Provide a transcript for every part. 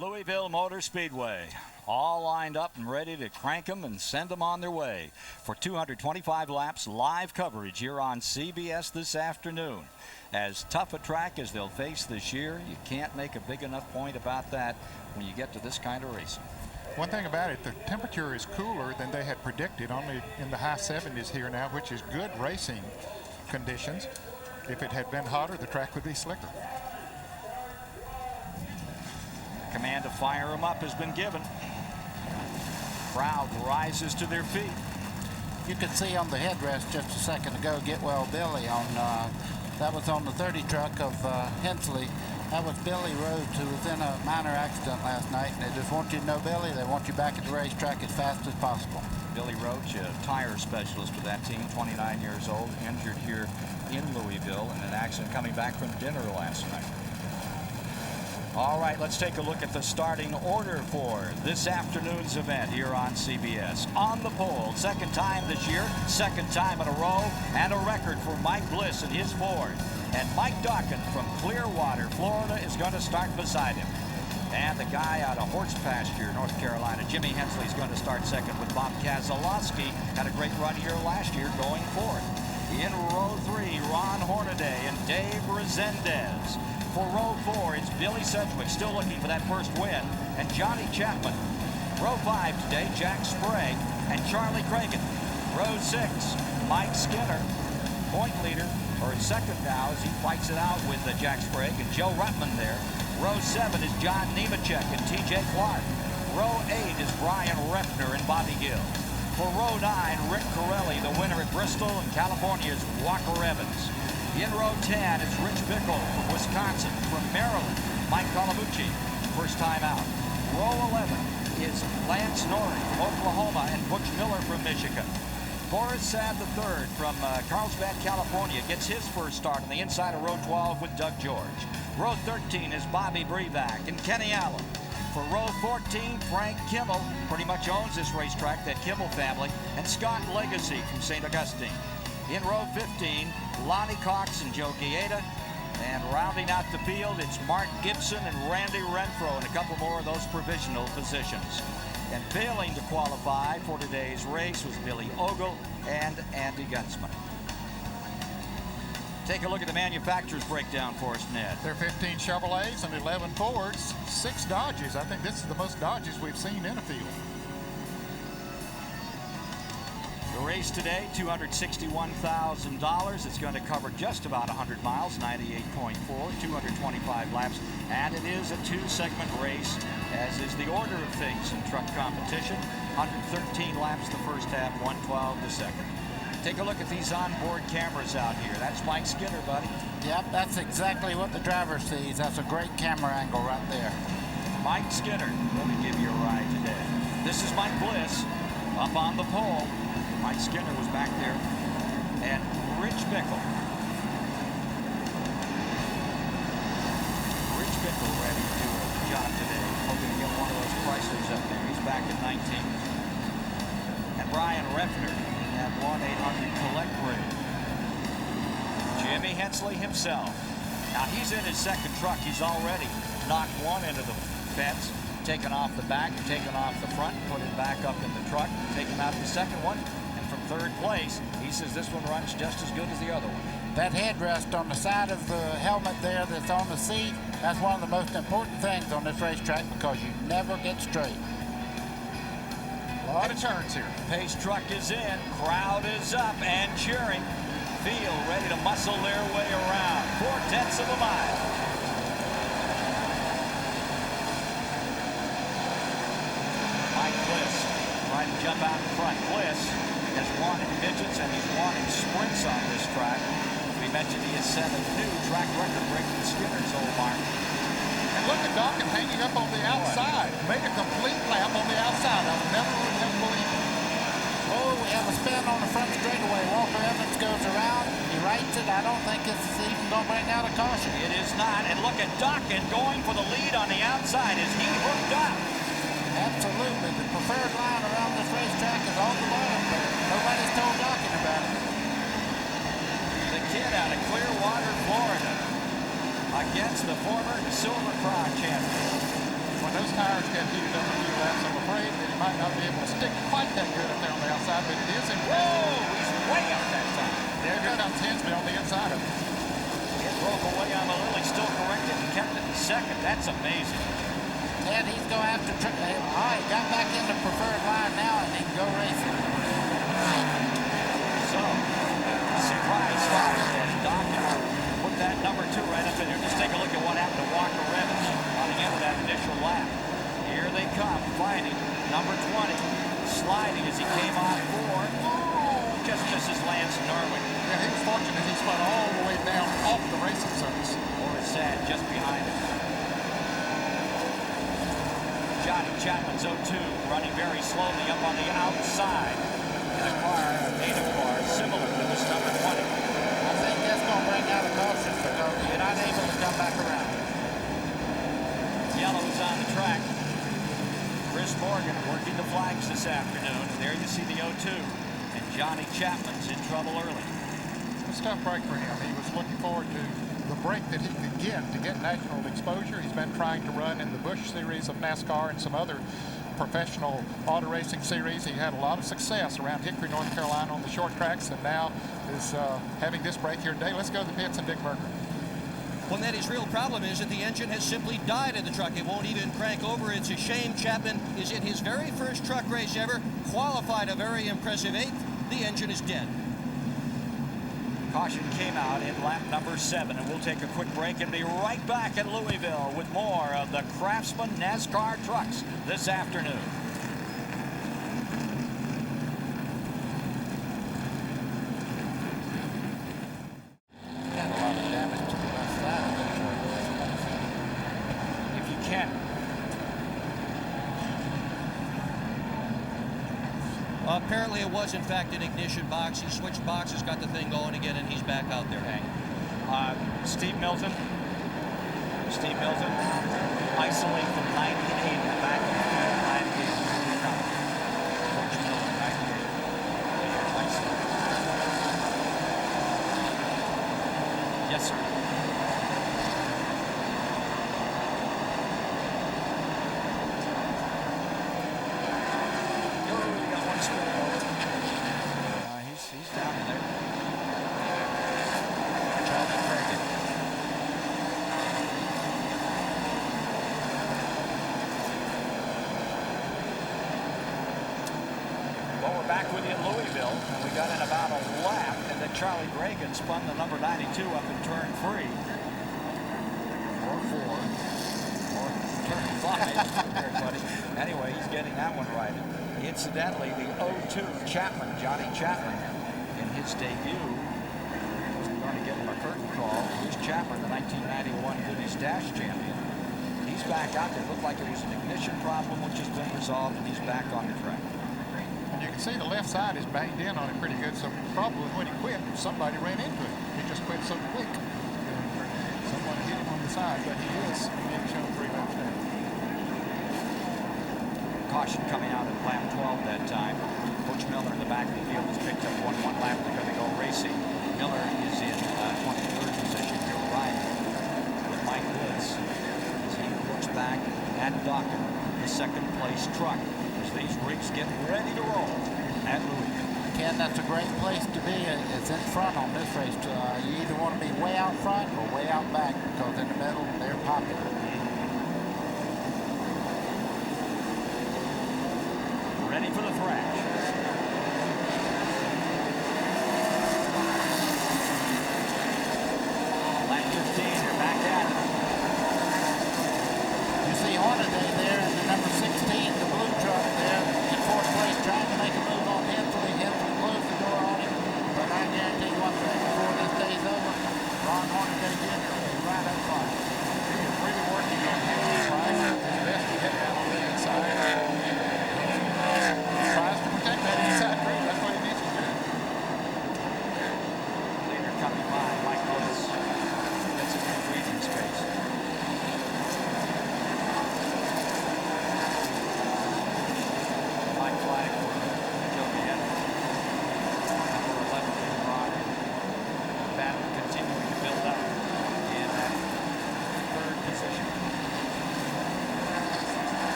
Louisville Motor Speedway, all lined up and ready to crank them and send them on their way for 225 laps live coverage here on CBS this afternoon. As tough a track as they'll face this year, you can't make a big enough point about that when you get to this kind of racing. One thing about it, the temperature is cooler than they had predicted, only in the high 70s here now, which is good racing conditions. If it had been hotter, the track would be slicker. Command to fire them up has been given. Crowd rises to their feet. You could see on the headrest just a second ago, Getwell Billy on, that was on the 30 truck of Hensley. That was Billy Rhodes, who was in a minor accident last night, and they just want you to know, Billy, they want you back at the racetrack as fast as possible. Billy Roach, a tire specialist for that team, 29 years old, injured here in Louisville in an accident coming back from dinner last night. All right, let's take a look at the starting order for this afternoon's event here on CBS. On the pole, second time this year, second time in a row, and a record for Mike Bliss and his Ford. And Mike Dawkins from Clearwater, Florida, is going to start beside him. And the guy out of Horse Pasture, North Carolina, Jimmy Hensley, is going to start second with Bob Kazalowski. Had a great run here last year going fourth. In row 3, Ron Hornaday and Dave Resendez. For row 4, it's Billy Sedgwick, still looking for that first win, and Johnny Chapman. Row 5 today, Jack Sprague and Charlie Cragen. Row 6, Mike Skinner, point leader, or second now as he fights it out with Jack Sprague and Joe Ruttman there. Row 7 is John Nemechek and TJ Clark. Row 8 is Brian Refner and Bobby Gill. For row 9, Rick Corelli, the winner at Bristol, and California's Walker Evans. In row 10 is Rich Bickle from Wisconsin. From Maryland, Mike Colamucci, first time out. Row 11 is Lance Norrie from Oklahoma and Butch Miller from Michigan. Boris Sad III from Carlsbad, California, gets his first start on the inside of row 12 with Doug George. Row 13 is Bobby Brevac and Kenny Allen. For row 14, Frank Kimmel pretty much owns this racetrack, that Kimmel family, and Scott Legacy from St. Augustine. In row 15, Lonnie Cox and Joe Gaeta. And rounding out the field, it's Mark Gibson and Randy Renfro and a couple more of those provisional positions. And failing to qualify for today's race was Billy Ogle and Andy Gunsman. Take a look at the manufacturer's breakdown for us, Ned. There are 15 Chevrolets and 11 Fords, 6 Dodges. I think this is the most Dodges we've seen in a field. The race today, $261,000. It's going to cover just about 100 miles, 98.4, 225 laps, and it is a 2-segment race, as is the order of things in truck competition. 113 laps the first half, 112 the second. Take a look at these onboard cameras out here. That's Mike Skinner, buddy. Yep, that's exactly what the driver sees. That's a great camera angle right there. Mike Skinner going to give you a ride today. This is Mike Bliss up on the pole. Mike Skinner was back there. And Rich Bickle. Rich Bickle ready to do a job today. Hoping to get one of those Chryslers up there. He's back at 19. And Brian Refner at 1-800-COLLECT-RATE. Jimmy Hensley himself. Now he's in his second truck. He's already knocked one into the fence, taken off the back, taken off the front, put it back up in the truck, taken out the second one. From third place, he says this one runs just as good as the other one. That headrest on the side of the helmet there that's on the seat, that's one of the most important things on this racetrack because you never get straight. A lot of turns here. Pace truck is in, crowd is up and cheering. Field ready to muscle their way around. 4/10 of a mile. Mike Bliss trying to jump out in front. Bliss has wanted midgets and he's wanted sprints on this track. We mentioned he has set a new track record breaking Skinner's old mark. And look at Dawkins hanging up on the outside. Made a complete lap on the outside. I would never believe it. Oh, we have a spin on the front straightaway. Walker Evans goes around. He rights it. I don't think it's even going to bring out a caution. It is not. And look at Dawkins going for the lead on the outside as he hooked up. Absolutely. The preferred line around this racetrack is on the bottom, but nobody's told Dawkins about it. The kid out of Clearwater, Florida, against the former Silver Crown champion. When those tires get heated up a few laps, I'm afraid that he might not be able to stick quite that good up there on the outside, but it is impressive. Whoa, he's way up that time. There comes Hensley on the inside of him. It broke away on Lilly, still corrected and kept it in second. That's amazing. And he's going to have to he got back in the preferred line now, and he can go racing. So, surprise start as Dawkins put that number 2 right up in here. Just take a look at what happened to Walker Revich on the end of that initial lap. Here they come, fighting. Number 20, sliding as he came on 4. Oh, just misses Lance Norwich. Yeah, he was fortunate he spun all the way down off the racing surface. Or it's sad, just behind him. Johnny Chapman's 0-2, running very slowly up on the outside in a car, a native car, similar to this number 20. I think that's going to bring out a caution because you're not able to come back around. Yellow is on the track. Chris Morgan working the flags this afternoon. And there you see the 0-2. And Johnny Chapman's in trouble early. It's a tough break for him. He was looking forward to the break that he could get to get national exposure. He's been trying to run in the Busch series of NASCAR and some other professional auto racing series. He had a lot of success around Hickory, North Carolina on the short tracks, and now is having this break here today. Let's go to the pits and Dick Berger. Well, Ned, his real problem is that the engine has simply died in the truck. It won't even crank over. It's a shame. Chapman is in his very first truck race ever, qualified a very impressive 8th. The engine is dead. Caution came out in lap number 7, and we'll take a quick break and be right back at Louisville with more of the Craftsman NASCAR trucks this afternoon. Got a lot of damage to the left side. If you can. Apparently it was, in fact, an ignition box. He switched boxes, got the thing going again, and he's back out there. Steve Milton, isolate from 98 in the back of the field. 98. Coach Milton, 98. Isolate. Yes, sir. He's down in there. Charlie Craig. Well, we're back with you in Louisville. And we got in about a lap, and then Charlie Reagan spun the number 92 up in turn 3. Or 4. Or turn 5. There, buddy. Anyway, he's getting that one right. Incidentally, the 0-2 Chapman, Johnny Chapman, in his debut, wasn't going to get him a curtain call. Here's Chapman, the 1991 Goodies Dash champion. He's back out there. Looked like it was an ignition problem, which has been resolved, and he's back on the track. And you can see the left side is banged in on it pretty good, so probably when he quit, somebody ran into it. He just quit so quick. Someone hit him on the side, but he is being shown 3 laps down. Caution coming out at lap 12 that time. Coach Miller in the back of the field has picked up one lap. They're going to go racing. Miller is in 23rd position here, riding with Mike Woods as he looks back at Dawkins, the second place truck, as these rigs get ready to roll at Louisville. Ken, that's a great place to be. It's in front on this race. You either want to be way out front or way out back, because in the middle, they're popular. Ready for the thrash. Lap 15, they're back at it. You see Hornaday there in the number 16, the blue truck there in 4th place, trying to make a move on Hensley. Hensley closed the door on him. But I guarantee you one thing, before this day's over, Ron Hornaday Jr. will be right up front. He is really working on Hensley's side. His best to get down on the inside. He tries to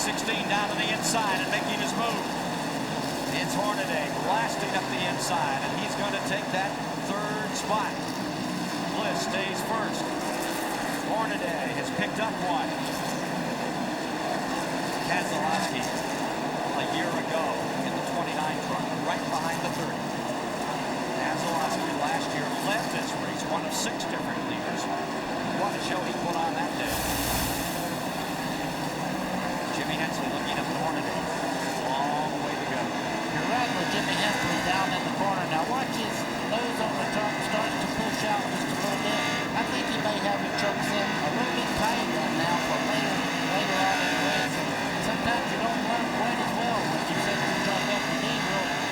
16 down to the inside and making his move. It's Hornaday blasting up the inside, and he's going to take that third spot. Bliss stays first. Hornaday has picked up one. Kazalowski, a year ago in the 29 truck, right behind the 30. Kazalowski last year led this race, one of 6 different leaders. What a show he put on that day. Jimmy Hensley looking up at Hornaday. Long way to go. You're right with Jimmy Hensley down in the corner. Now watch his nose on the truck starts to push out just a little bit. I think he may have his truck set a little bit tight right now for later on in the race. And sometimes you don't run quite as well when you set your truck up to be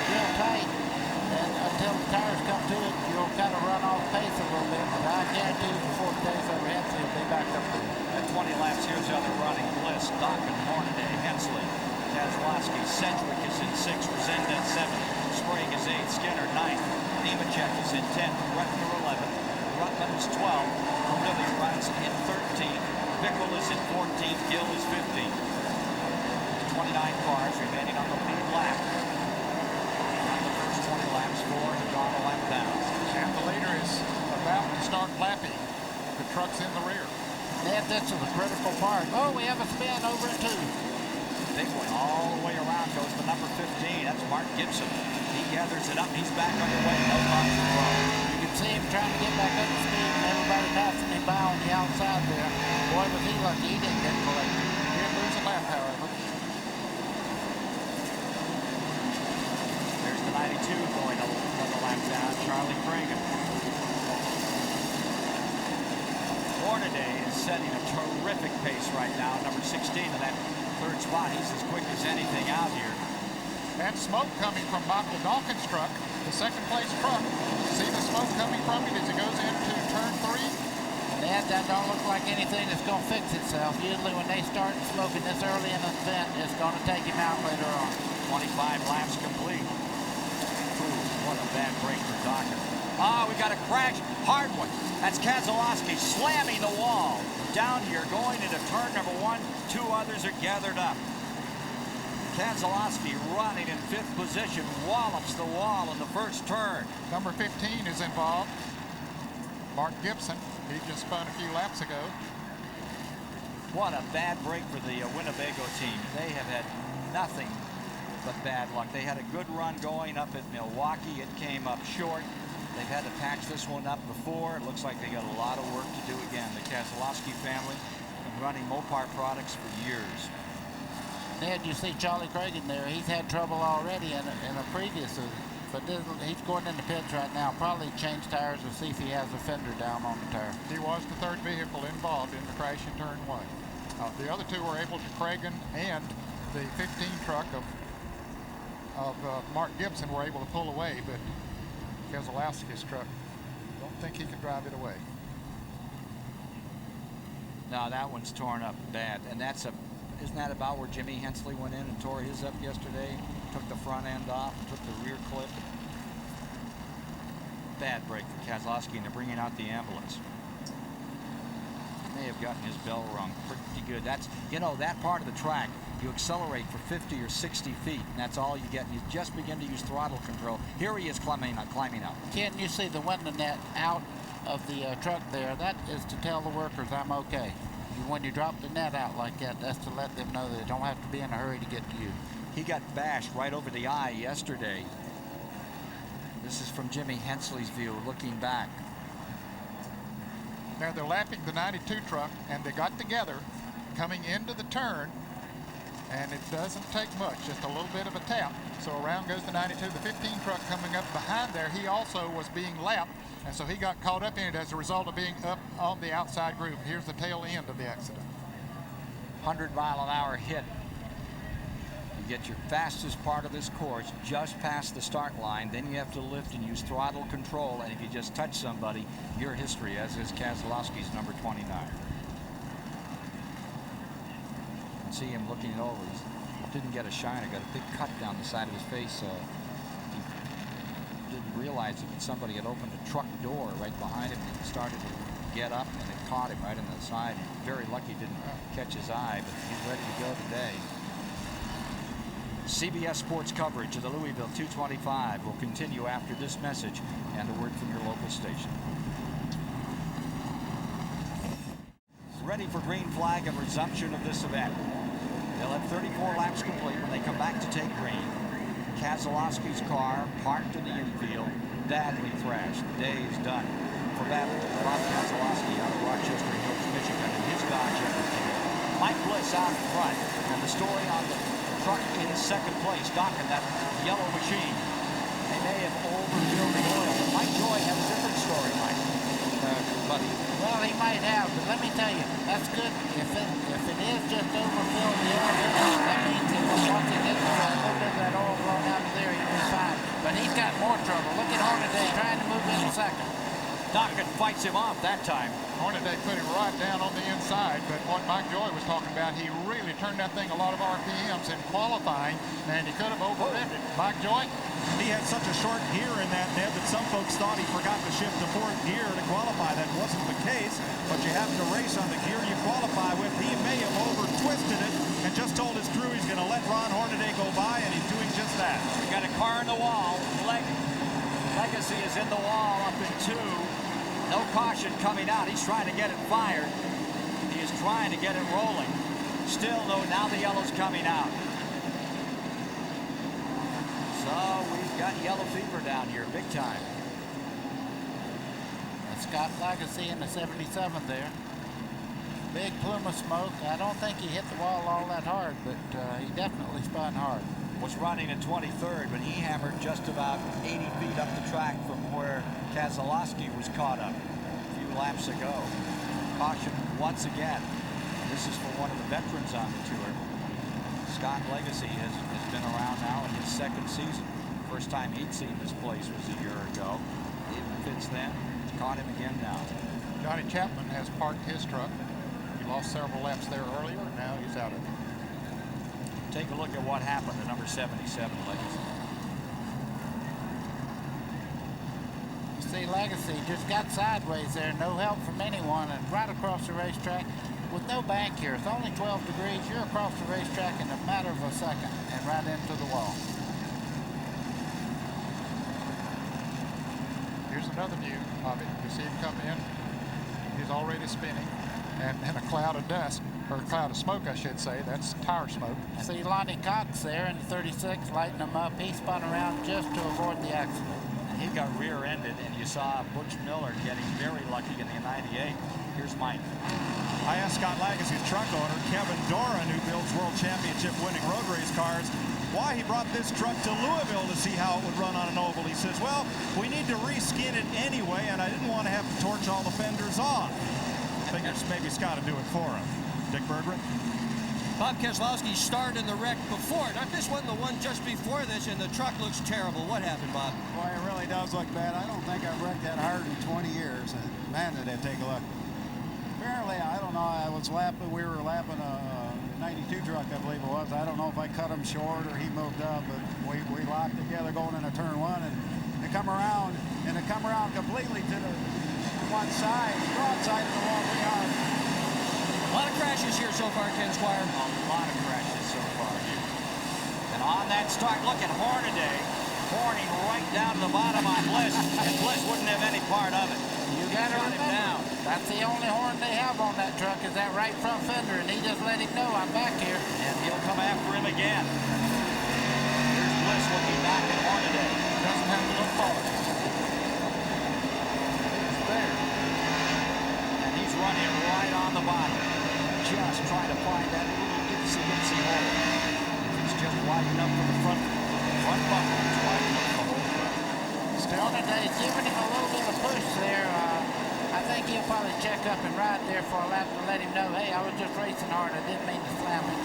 real tight. And until the tires come to it, you'll kind of run off pace a little bit. But I guarantee you before the day's over, Hensley will be back up there. At 20 laps, here's how they're running. Bliss, Dokken, Hornaday, Hensley, Kazalowski, Sedgwick is in 6th, Resendez 7th, Sprague is 8th, Skinner 9th, Nemechek is in 10th, Rutner 11th, Rutland is 12th, Carilli runs in 13th, Bickle is in 14th, Gill is 15th. 29 cars remaining on the lead lap. On the first 20 laps, 4 have gone a lap down. And the leader is about to start lapping. The truck's in the rear. Ned, this is a critical part. Oh, we have a spin over at 2. Big one all the way around goes to number 15. That's Mark Gibson. He gathers it up. He's back underway. No caution wrong. You can see him trying to get back up to speed and everybody passing him by on the outside there. Boy, was he lucky he didn't get collected. He didn't lose a lap, however. There's the 92 going another lap down. Charlie Cragen. Hornaday is setting a terrific pace right now. Number 16 in that third spot. He's as quick as anything out here. And smoke coming from Michael Dawkins' truck, the second place truck. See the smoke coming from it as he goes into turn 3? Ned, that don't look like anything that's going to fix itself. Usually when they start smoking this early in the event, it's going to take him out later on. 25 laps complete. Ooh, what a bad break for Dawkins. Ah, we got a crash. Hard one. That's Kazalowski slamming the wall. Down here, going into turn number 1. 2 others are gathered up. Kazalowski running in 5th position, wallops the wall in the first turn. Number 15 is involved. Mark Gibson. He just spun a few laps ago. What a bad break for the Winnebago team. They have had nothing but bad luck. They had a good run going up at Milwaukee. It came up short. They've had to patch this one up before. It looks like they got a lot of work to do again. The Kazalowski family been running Mopar products for years. Ned, you see Charlie Cragen there. He's had trouble already in a previous, but he's going in the pits right now. Probably change tires to see if he has a fender down on the tire. He was the 3rd vehicle involved in the crash in turn 1. The other 2 were able to, Cragen and the 15 truck of Mark Gibson were able to pull away, but Kazalowski's truck, don't think he can drive it away. No, that one's torn up bad, and isn't that about where Jimmy Hensley went in and tore his up yesterday? Took the front end off, took the rear clip. Bad break for Kazalowski, and they're bringing out the ambulance. He may have gotten his bell rung pretty good. That's, that part of the track, you accelerate for 50 or 60 feet, and that's all you get. And you just begin to use throttle control. Here he is climbing up. Ken, you see the window net out of the truck there. That is to tell the workers I'm okay. When you drop the net out like that, that's to let them know they don't have to be in a hurry to get to you. He got bashed right over the eye yesterday. This is from Jimmy Hensley's view, looking back. Now they're lapping the 92 truck, and they got together coming into the turn, and it doesn't take much, just a little bit of a tap. So around goes the 92. The 15 truck coming up behind there, he also was being lapped, and so he got caught up in it as a result of being up on the outside groove. Here's the tail end of the accident. 100-mile-an-hour hit. You get your fastest part of this course just past the start line, then you have to lift and use throttle control, and if you just touch somebody, your history, as is Kazalowski's number 29. See him looking it over. He didn't get a shiner, got a big cut down the side of his face. He didn't realize that somebody had opened a truck door right behind him and started to get up, and it caught him right in the side. Very lucky didn't catch his eye, but he's ready to go today. CBS Sports coverage of the Louisville 225 will continue after this message and a word from your local station. Ready for green flag and resumption of this event. They'll have 34 laps complete when they come back to take green. Kazalowski's car parked in the infield, badly thrashed. The day is done for Bob Kazalowski out of Rochester Hills, Michigan, and his Dodge Everett. Mike Bliss out in front, and the story on the truck in second place, docking that yellow machine. They may have overfilled the oil, but Mike Joy had a different story, Mike. Buddy. Well, he might have, but let me tell you, that's good. If it is just overfilled the oil, that means that once he gets a little bit of that oil blown out of there, he'll be fine. But he's got more trouble. Look at Hornaday trying to move in second. Dockett fights him off that time. Hornaday put him right down on the inside, but what Mike Joy was talking about, he really turned that thing a lot of RPMs in qualifying, and he could have overridden it. Mike Joy? He had such a short gear in that, Ned, that some folks thought he forgot to shift to fourth gear to qualify. That wasn't the case, but you have to race on the gear you qualify with. He may have over-twisted it and just told his crew he's going to let Ron Hornaday go by, and he's doing just that. We got a car in the wall. Legacy is in the wall up in 2. No caution coming out. He's trying to get it fired. He is trying to get it rolling. Still, though, now the yellow's coming out. So we've got yellow fever down here, big time. Scott Legacy in the 77 there. Big plume of smoke. I don't think he hit the wall all that hard, but he definitely spun hard. Was running in 23rd, but he hammered just about 80 feet up the track from where Kazalowski was caught up a few laps ago. Caution once again. This is for one of the veterans on the tour. Scott Legacy has been around now in his second season. First time he'd seen this place was a year ago. Even fits then. Caught him again now. Johnny Chapman has parked his truck. He lost several laps there earlier, and now he's out of it. Take a look at what happened to number 77, Legacy. You see, Legacy just got sideways there, no help from anyone, and right across the racetrack with no bank here. It's only 12 degrees. You're across the racetrack in a matter of a second and right into the wall. Here's another view of it. You see him come in. He's already spinning, and in a cloud of dust, or a cloud of smoke, I should say. That's tire smoke. See Lonnie Cox there in the 36 lighting him up. He spun around just to avoid the accident. And he got rear-ended, and you saw Butch Miller getting very lucky in the 98. Here's Mike. I asked Scott Legacy's truck owner, Kevin Doran, who builds World Championship winning road race cars, why he brought this truck to Louisville to see how it would run on an oval. He says, well, we need to reskin it anyway, and I didn't want to have to torch all the fenders off. Figures maybe Scott would do it for him. Dick Berggren. Bob Kazalowski starred in the wreck before. Not this one, the one just before this, and the truck looks terrible. What happened, Bob? Boy, it really does look bad. I don't think I've wrecked that hard in 20 years. And man, did it take a look. Apparently, I don't know, we were lapping a 92 truck, I believe it was. I don't know if I cut him short or he moved up, but we locked together going into turn 1, and they come around completely to the one side, broadside of the wall. We are. A lot of crashes here so far, Ken Squire. A lot of crashes so far. And on that start, look at Hornaday horning right down to the bottom on Bliss, and Bliss wouldn't have any part of it. You got to Shot him remember, down. that's the only horn they have on that truck is that right front fender, and he just let him know I'm back here. And he'll come after him again. Here's Bliss looking back at Hornaday. Doesn't have to look forward. It's there. And he's running right on the bottom. Just trying to find that little itsy hole. It's just wide enough for the front bumper. It's wide enough for the whole truck. Still today's giving him a little bit of push there. I think he'll probably check up and ride there for a lap to let him know, hey, I was just racing hard. I didn't mean to slam it.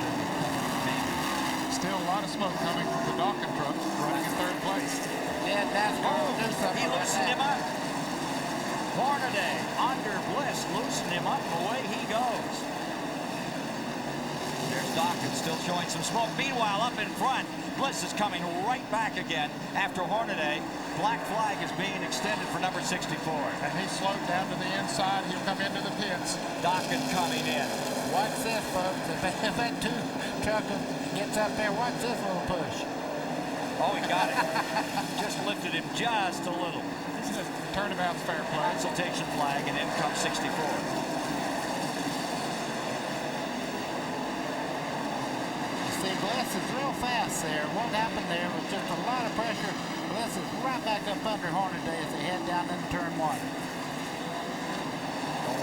Still a lot of smoke coming from the Dawkins truck running in third place. Yeah, NASCAR will do something He about loosened him that. up. Hornaday under Bliss, loosened him up, and away he goes. There's Dawkins still showing some smoke. Meanwhile, up in front, Bliss is coming right back again after Hornaday. Black flag is being extended for number 64. And he slowed down to the inside. He'll come into the pits. Dawkins coming in. Watch this, folks. If that truck gets up there. Watch this little push. Oh, he got it. Just lifted him just a little. Turnabout's fair play. Consultation flag, and in comes 64. See, Bliss is real fast there. What happened there was just a lot of pressure. Bliss is right back up under Hornaday as they head down into turn 1. Don't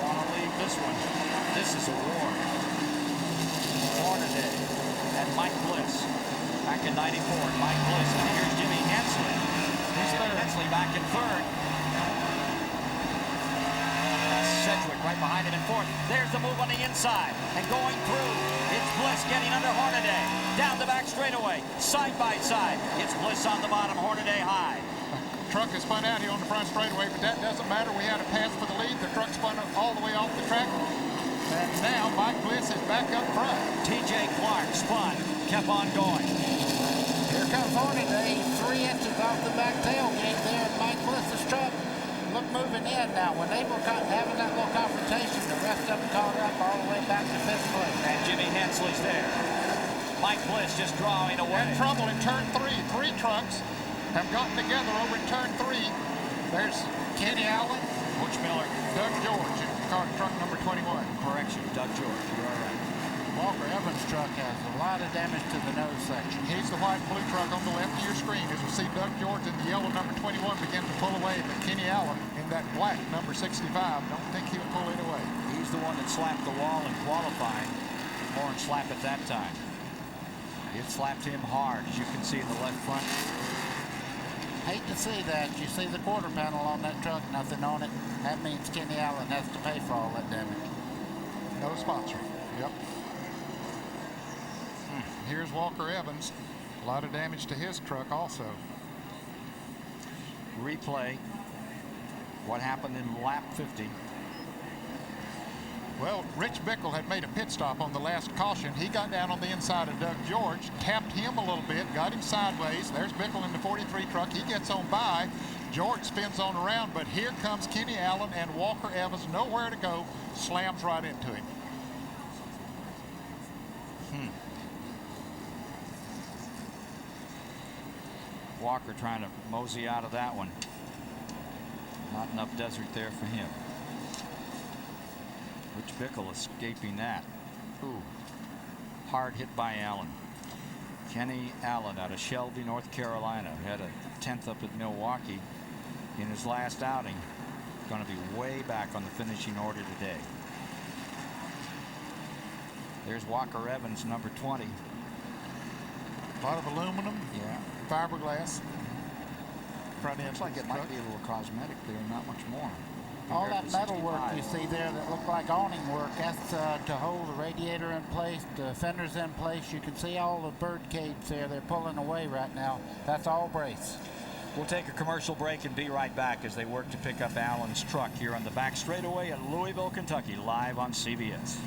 want to leave this one. This is a war. Hornaday and Mike Bliss. Back in 94, Mike Bliss. And here's Jimmy Hensley. Jimmy Hensley back in third. Sedgwick right behind him in fourth. There's the move on the inside. And going through, it's Bliss getting under Hornaday. Down the back straightaway, side by side. It's Bliss on the bottom, Hornaday high. Truck is spun out here on the front straightaway, but that doesn't matter. We had a pass for the lead. The truck spun all the way off the track. And now Mike Bliss is back up front. TJ Clark spun, kept on going. Here comes Hornaday, 3 inches off the back tailgate there. Mike Bliss's truck look moving in now. When they were having that little confrontation, the rest of them caught up all the way back to 5th place. And Jimmy Hensley's there. Mike Bliss just drawing away. And trouble in turn 3. 3 trucks have gotten together over in turn 3. There's Kenny Allen, Butch Miller, Doug George, truck number 21. correction, Doug George. You're all right. Walker Evans' truck has a lot of damage to the nose section. He's the white and blue truck on the left of your screen. As we see Doug George in the yellow number 21 begin to pull away, but Kenny Allen in that black number 65, don't think he'll pull it away. He's the one that slapped the wall in qualifying. More than slap at that time. It slapped him hard, as you can see in the left front. Hate to see that. You see the quarter panel on that truck, nothing on it. That means Kenny Allen has to pay for all that damage. No sponsor. Yep. Here's Walker Evans. A lot of damage to his truck also. Replay what happened in lap 50. Well, Rich Bickle had made a pit stop on the last caution. He got down on the inside of Doug George, tapped him a little bit, got him sideways. There's Bickle in the 43 truck. He gets on by. George spins on around, but here comes Kenny Allen, and Walker Evans, nowhere to go, slams right into him. Walker trying to mosey out of that one. Not enough desert there for him. Rich Bickle escaping that. Ooh. Hard hit by Allen. Kenny Allen out of Shelby, North Carolina. Had a 10th up at Milwaukee in his last outing. Going to be way back on the finishing order today. There's Walker Evans, number 20. A lot of aluminum. Yeah. Fiberglass. Front end. Looks like it might be a little cosmetic there, not much more. All compared that to metal work 65. you see there that look like awning work, that's to hold the radiator in place, the fenders in place. You can see all the bird cage there. They're pulling away right now. That's all brace. We'll take a commercial break and be right back as they work to pick up Allen's truck here on the back straightaway at Louisville, Kentucky, live on CBS.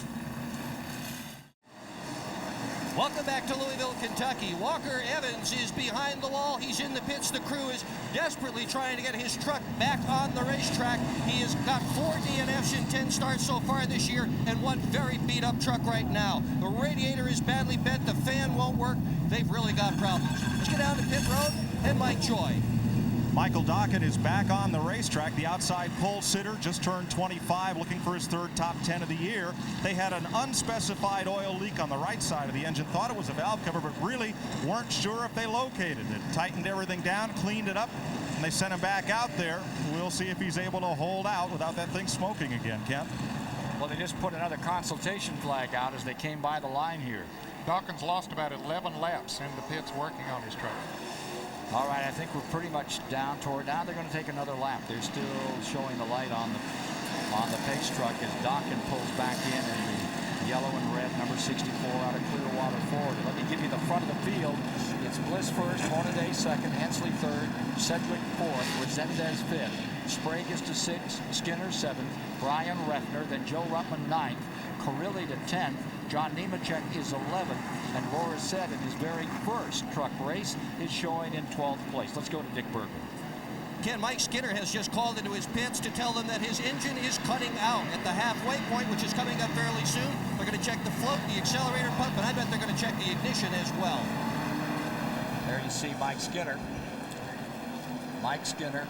Welcome back to Louisville, Kentucky. Walker Evans is behind the wall. He's in the pits. The crew is desperately trying to get his truck back on the racetrack. He has got 4 DNFs in 10 starts so far this year and one very beat up truck right now. The radiator is badly bent. The fan won't work. They've really got problems. Let's get down to pit road and Mike Joy. Michael Dockett is back on the racetrack. The outside pole sitter just turned 25, looking for his 3rd top 10 of the year. They had an unspecified oil leak on the right side of the engine. Thought it was a valve cover, but really weren't sure if they located it. Tightened everything down, cleaned it up, and they sent him back out there. We'll see if he's able to hold out without that thing smoking again, Kent. Well, they just put another consultation flag out as they came by the line here. Dawkins lost about 11 laps in the pits working on his truck. All right, I think we're pretty much down toward now. They're going to take another lap. They're still showing the light on the pace truck as Dawkins pulls back in the yellow and red number 64 out of Clearwater Ford. Let me give you the front of the field. It's Bliss first, Hornaday second, Hensley third, Sedgwick fourth, Resendez fifth, Sprague is to sixth, Skinner seventh, Brian Reffner, then Joe Ruttman ninth, Carilli to 10th, John Nemechek is 11th, and Laura said in his very first truck race is showing in 12th place. Let's go to Dick Berger. Ken, Mike Skinner has just called into his pits to tell them that his engine is cutting out at the halfway point, which is coming up fairly soon. They're going to check the float, the accelerator pump, and I bet they're going to check the ignition as well. There you see Mike Skinner. Mike Skinner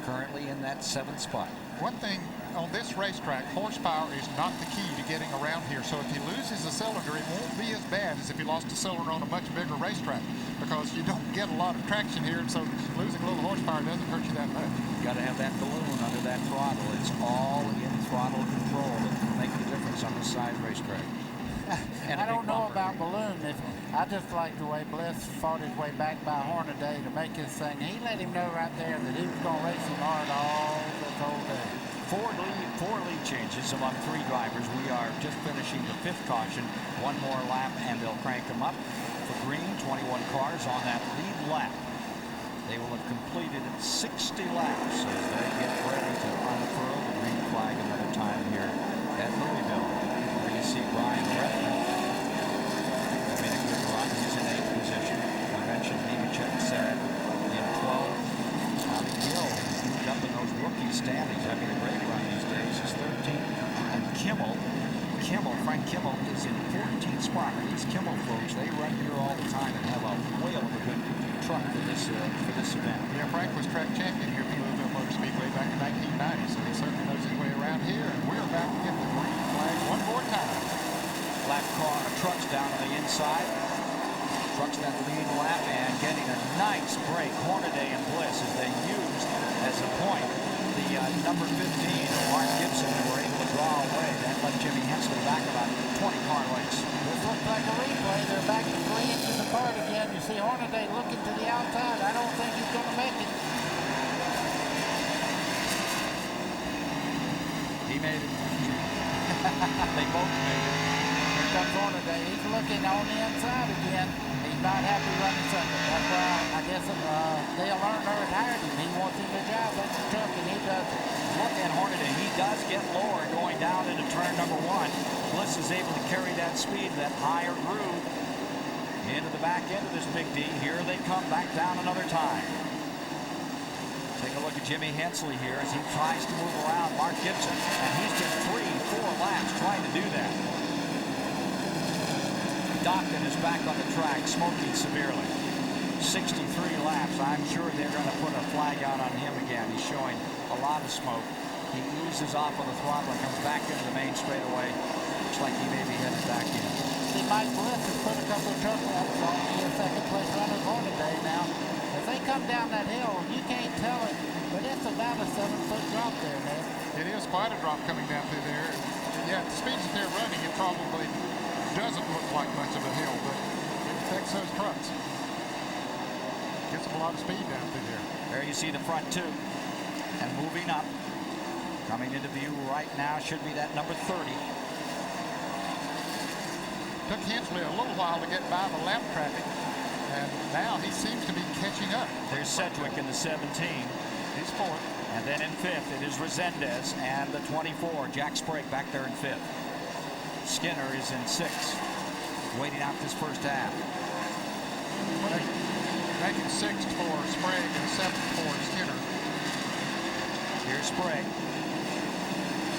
currently in that 7th spot. One thing on this racetrack, horsepower is not the key to getting around here. So if he loses a cylinder, it won't be as bad as if he lost a cylinder on a much bigger racetrack, because you don't get a lot of traction here, and so losing a little horsepower doesn't hurt you that much. You got to have that balloon under that throttle. It's all in throttle control that can make the difference on this size racetrack. And I don't know about balloon. I just like the way Bliss fought his way back by Hornaday to make his thing. He let him know right there that he was going to race him hard all this whole day. Four lead changes among 3 drivers. We are just finishing the 5th caution. One more lap and they'll crank them up. For green, 21 cars on that lead lap. They will have completed 60 laps as they get ready to unfurl the green flag another time here at Louisville. There you see Brian Redmond. Made a good run. He's in 8th position. I mentioned Nemechek said in 12. Tommy Gill moved up in those rookie standings, having a great run these days. He's 13th. And Frank Kimmel is in 14th spot. And these Kimmel folks, they run here all the time and have a whale of a good truck for this event. Yeah, Frank was track champion here at the Louisville Motor Speedway back in 1990, so he certainly knows his way around here. And we're about to get the green flag one more time. Lap car, trucks down on the inside. Trucks that lead lap and getting a nice break. Hornaday and Bliss as they used as a point the number 15, Mark Gibson, and were able to draw away. That left Jimmy Hensley back about 20 car lengths. This looks like a replay. They're back to 3 inches apart again. You see Hornaday looking to the outside. I don't think he's going to make it. He made it. They both made it. Here comes Hornaday. He's looking on the inside again. He's not happy running second. That's why I guess Dale Lerner retired him. He wants him to drive that truck, and he doesn't. Look at Hornaday. He does get lower going down into turn number 1. Bliss is able to carry that speed, that higher groove, into the back end of this Big D. Here they come back down another time. Take a look at Jimmy Hensley here as he tries to move around Mark Gibson, and he's just 3-4 laps trying to do that. Docton is back on the track, smoking severely. 63 laps. I'm sure they're going to put a flag out on him again. He's showing a lot of smoke. He eases off on the throttle and comes back into the main straightaway. Looks like he may be headed back in. See, Mike Bliss has put a couple of truck laps on the second place runner Hornaday now. If they come down that hill, you can't tell it, but it's about a 7-foot drop there, man. It is quite a drop coming down through there. Yeah, at the speeds that they're running, it probably doesn't look like much of a hill, but it affects those trucks. Gets them a lot of speed down through there. There you see the front 2. And moving up, coming into view right now should be that number 30. Took Hensley a little while to get by the lap traffic, and now he seems to be catching up. There's Sedgwick in the 17. He's 4th. And then in 5th, it is Resendez and the 24, Jack Sprague back there in 5th. Skinner is in 6th, waiting out this first half. Making 6th for Sprague and 7th for Skinner. Here's Sprague.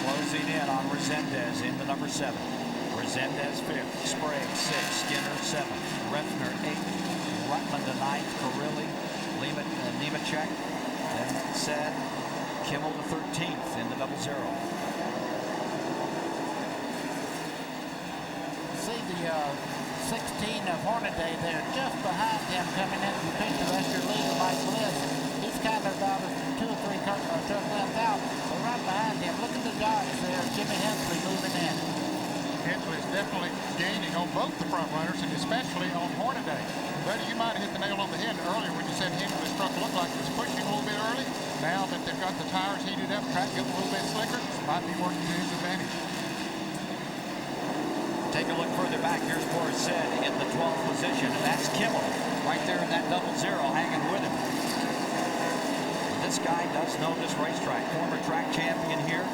Closing in on Resendez in the number 7. Resendez 5th, Sprague 6th, Skinner 7th, Refner 8th, Rutland to 9th, Carilli, Nemechek, then Said, Kimmel to 13th in the 00. See the 16 of Hornaday there just behind him coming into the picture. That's your leader, Mike Bliss. He's kind of about 2 or 3 truck lengths out, but right behind him, look at the dots there. Jimmy Hensley moving in. Hensley is definitely gaining on both the front runners, and especially on Hornaday. Buddy, you might have hit the nail on the head earlier when you said Hensley's truck looked like it was pushing a little bit early. Now that they've got the tires heated up, track getting a little bit slicker, might be working to his advantage. Take a look further back. Here's Boris said in the 12th position, and that's Kimmel right there in that 00 hanging with him. This guy does know this racetrack. Former track champion here.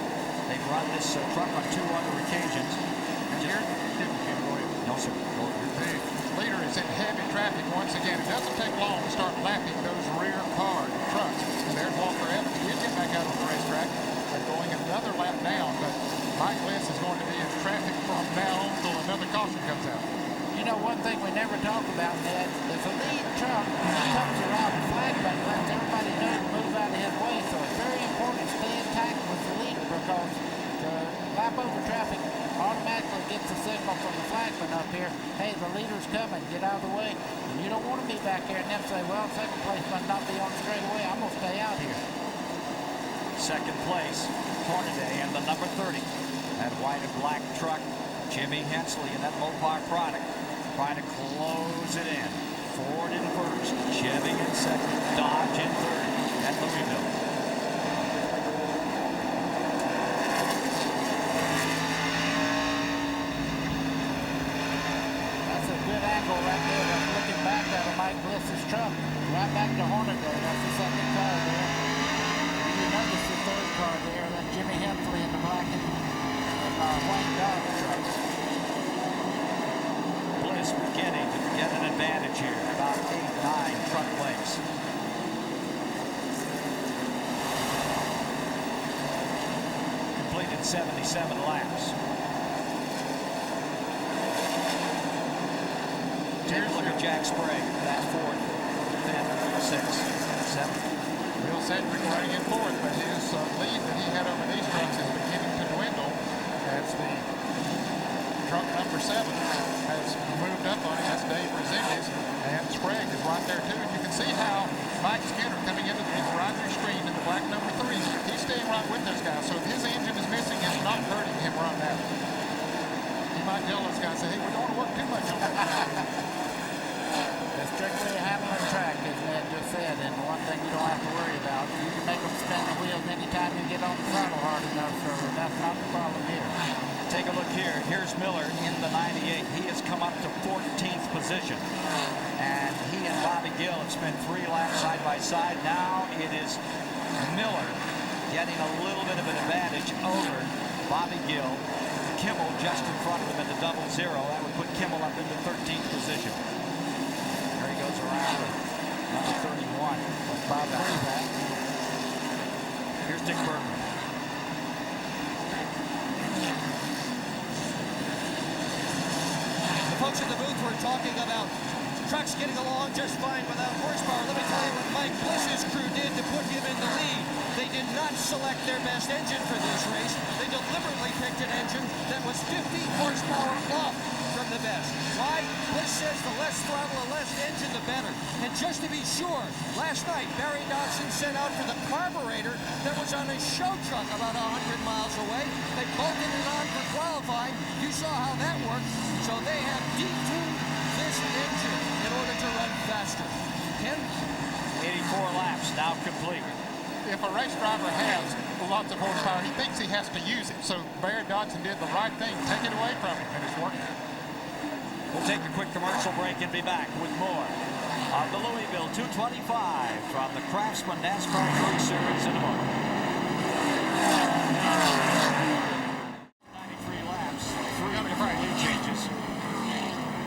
They've run this truck on 2 other occasions. And here, go ahead. No, sir. The leader is in heavy traffic once again. It doesn't take long to start lapping those rear car trucks. And there's Walker Evans. He did get back out on the racetrack. They're going another lap down, but Mike Bliss is going to be in traffic from now on until another caution comes out. You know, one thing we never talk about, Ned, if a lead truck comes around the flag button, lets everybody know to move out of his way. So it's very important to stay intact with the leader because the lap over traffic automatically gets a signal from the flagman up here, hey, the leader's coming, get out of the way. And you don't want to be back here and then say, well, second place must not be on the straightaway, I'm going to stay out here. Second place, Hornaday and the number 30. That white and black truck, Jimmy Hensley and that Mopar product trying to close it in. Ford in first, Chevy in second, Dodge in third at Louisville. That's a good angle right there. That's looking back at Mike Bliss's truck. Right back to Hornaday. That's the second car there. You notice the third car there. That's Jimmy Hensley in the black and white Dodge truck. Bliss beginning to get an advantage here. About 8-9 truck lengths. Completed 77 laps. Take a look at Jack Sprague. That's fourth, fifth, sixth, seventh. Bill Sedgwick running in fourth, but his lead that he had over these trucks is beginning to dwindle as the truck number 7 has moved up on him. That's Dave Resendez, and Sprague is right there too. And you can see how Mike Skinner coming into the right of your screen in the black number 3. He's staying right with those guys. So if his engine is missing, it's not hurting him right now. He might tell those guys, say, hey, we don't want to work too much on that. It's strictly a Hamlin track, as Ned just said, and one thing you don't have to worry about. You can make them spin the wheels anytime you get on the throttle hard enough, so that's not the problem here. Take a look here. Here's Miller in the 98. He has come up to 14th position. And he and Bobby Gill have spent 3 laps side by side. Now it is Miller getting a little bit of an advantage over Bobby Gill. Kimmel just in front of him at the 0-0. That would put Kimmel up into 13th position. There he goes around with number 31. Bob back. Here's Dick Bergman. The folks in the booth were talking about trucks getting along just fine without horsepower. Let me tell you what Mike Bliss's crew did to put him in the lead. They did not select their best engine for this race. They deliberately picked an engine that was 50 horsepower off from the best. Why? Bliss says the less throttle, the less engine, the better. And just to be sure, last night Barry Dodson sent out for the carburetor that was on a show truck about 100 miles away. They bolted it on for qualifying. You saw how that worked. So they have detuned this engine in order to run faster. Ken? 84 laps now complete. If a race driver has lots of horsepower, he thinks he has to use it. So Barry Dodson did the right thing, take it away from him, and it's working. We'll take a quick commercial break and be back with more of the Louisville 225 from the Craftsman NASCAR Truck Series in a moment. 93 laps, 3 different lead changes.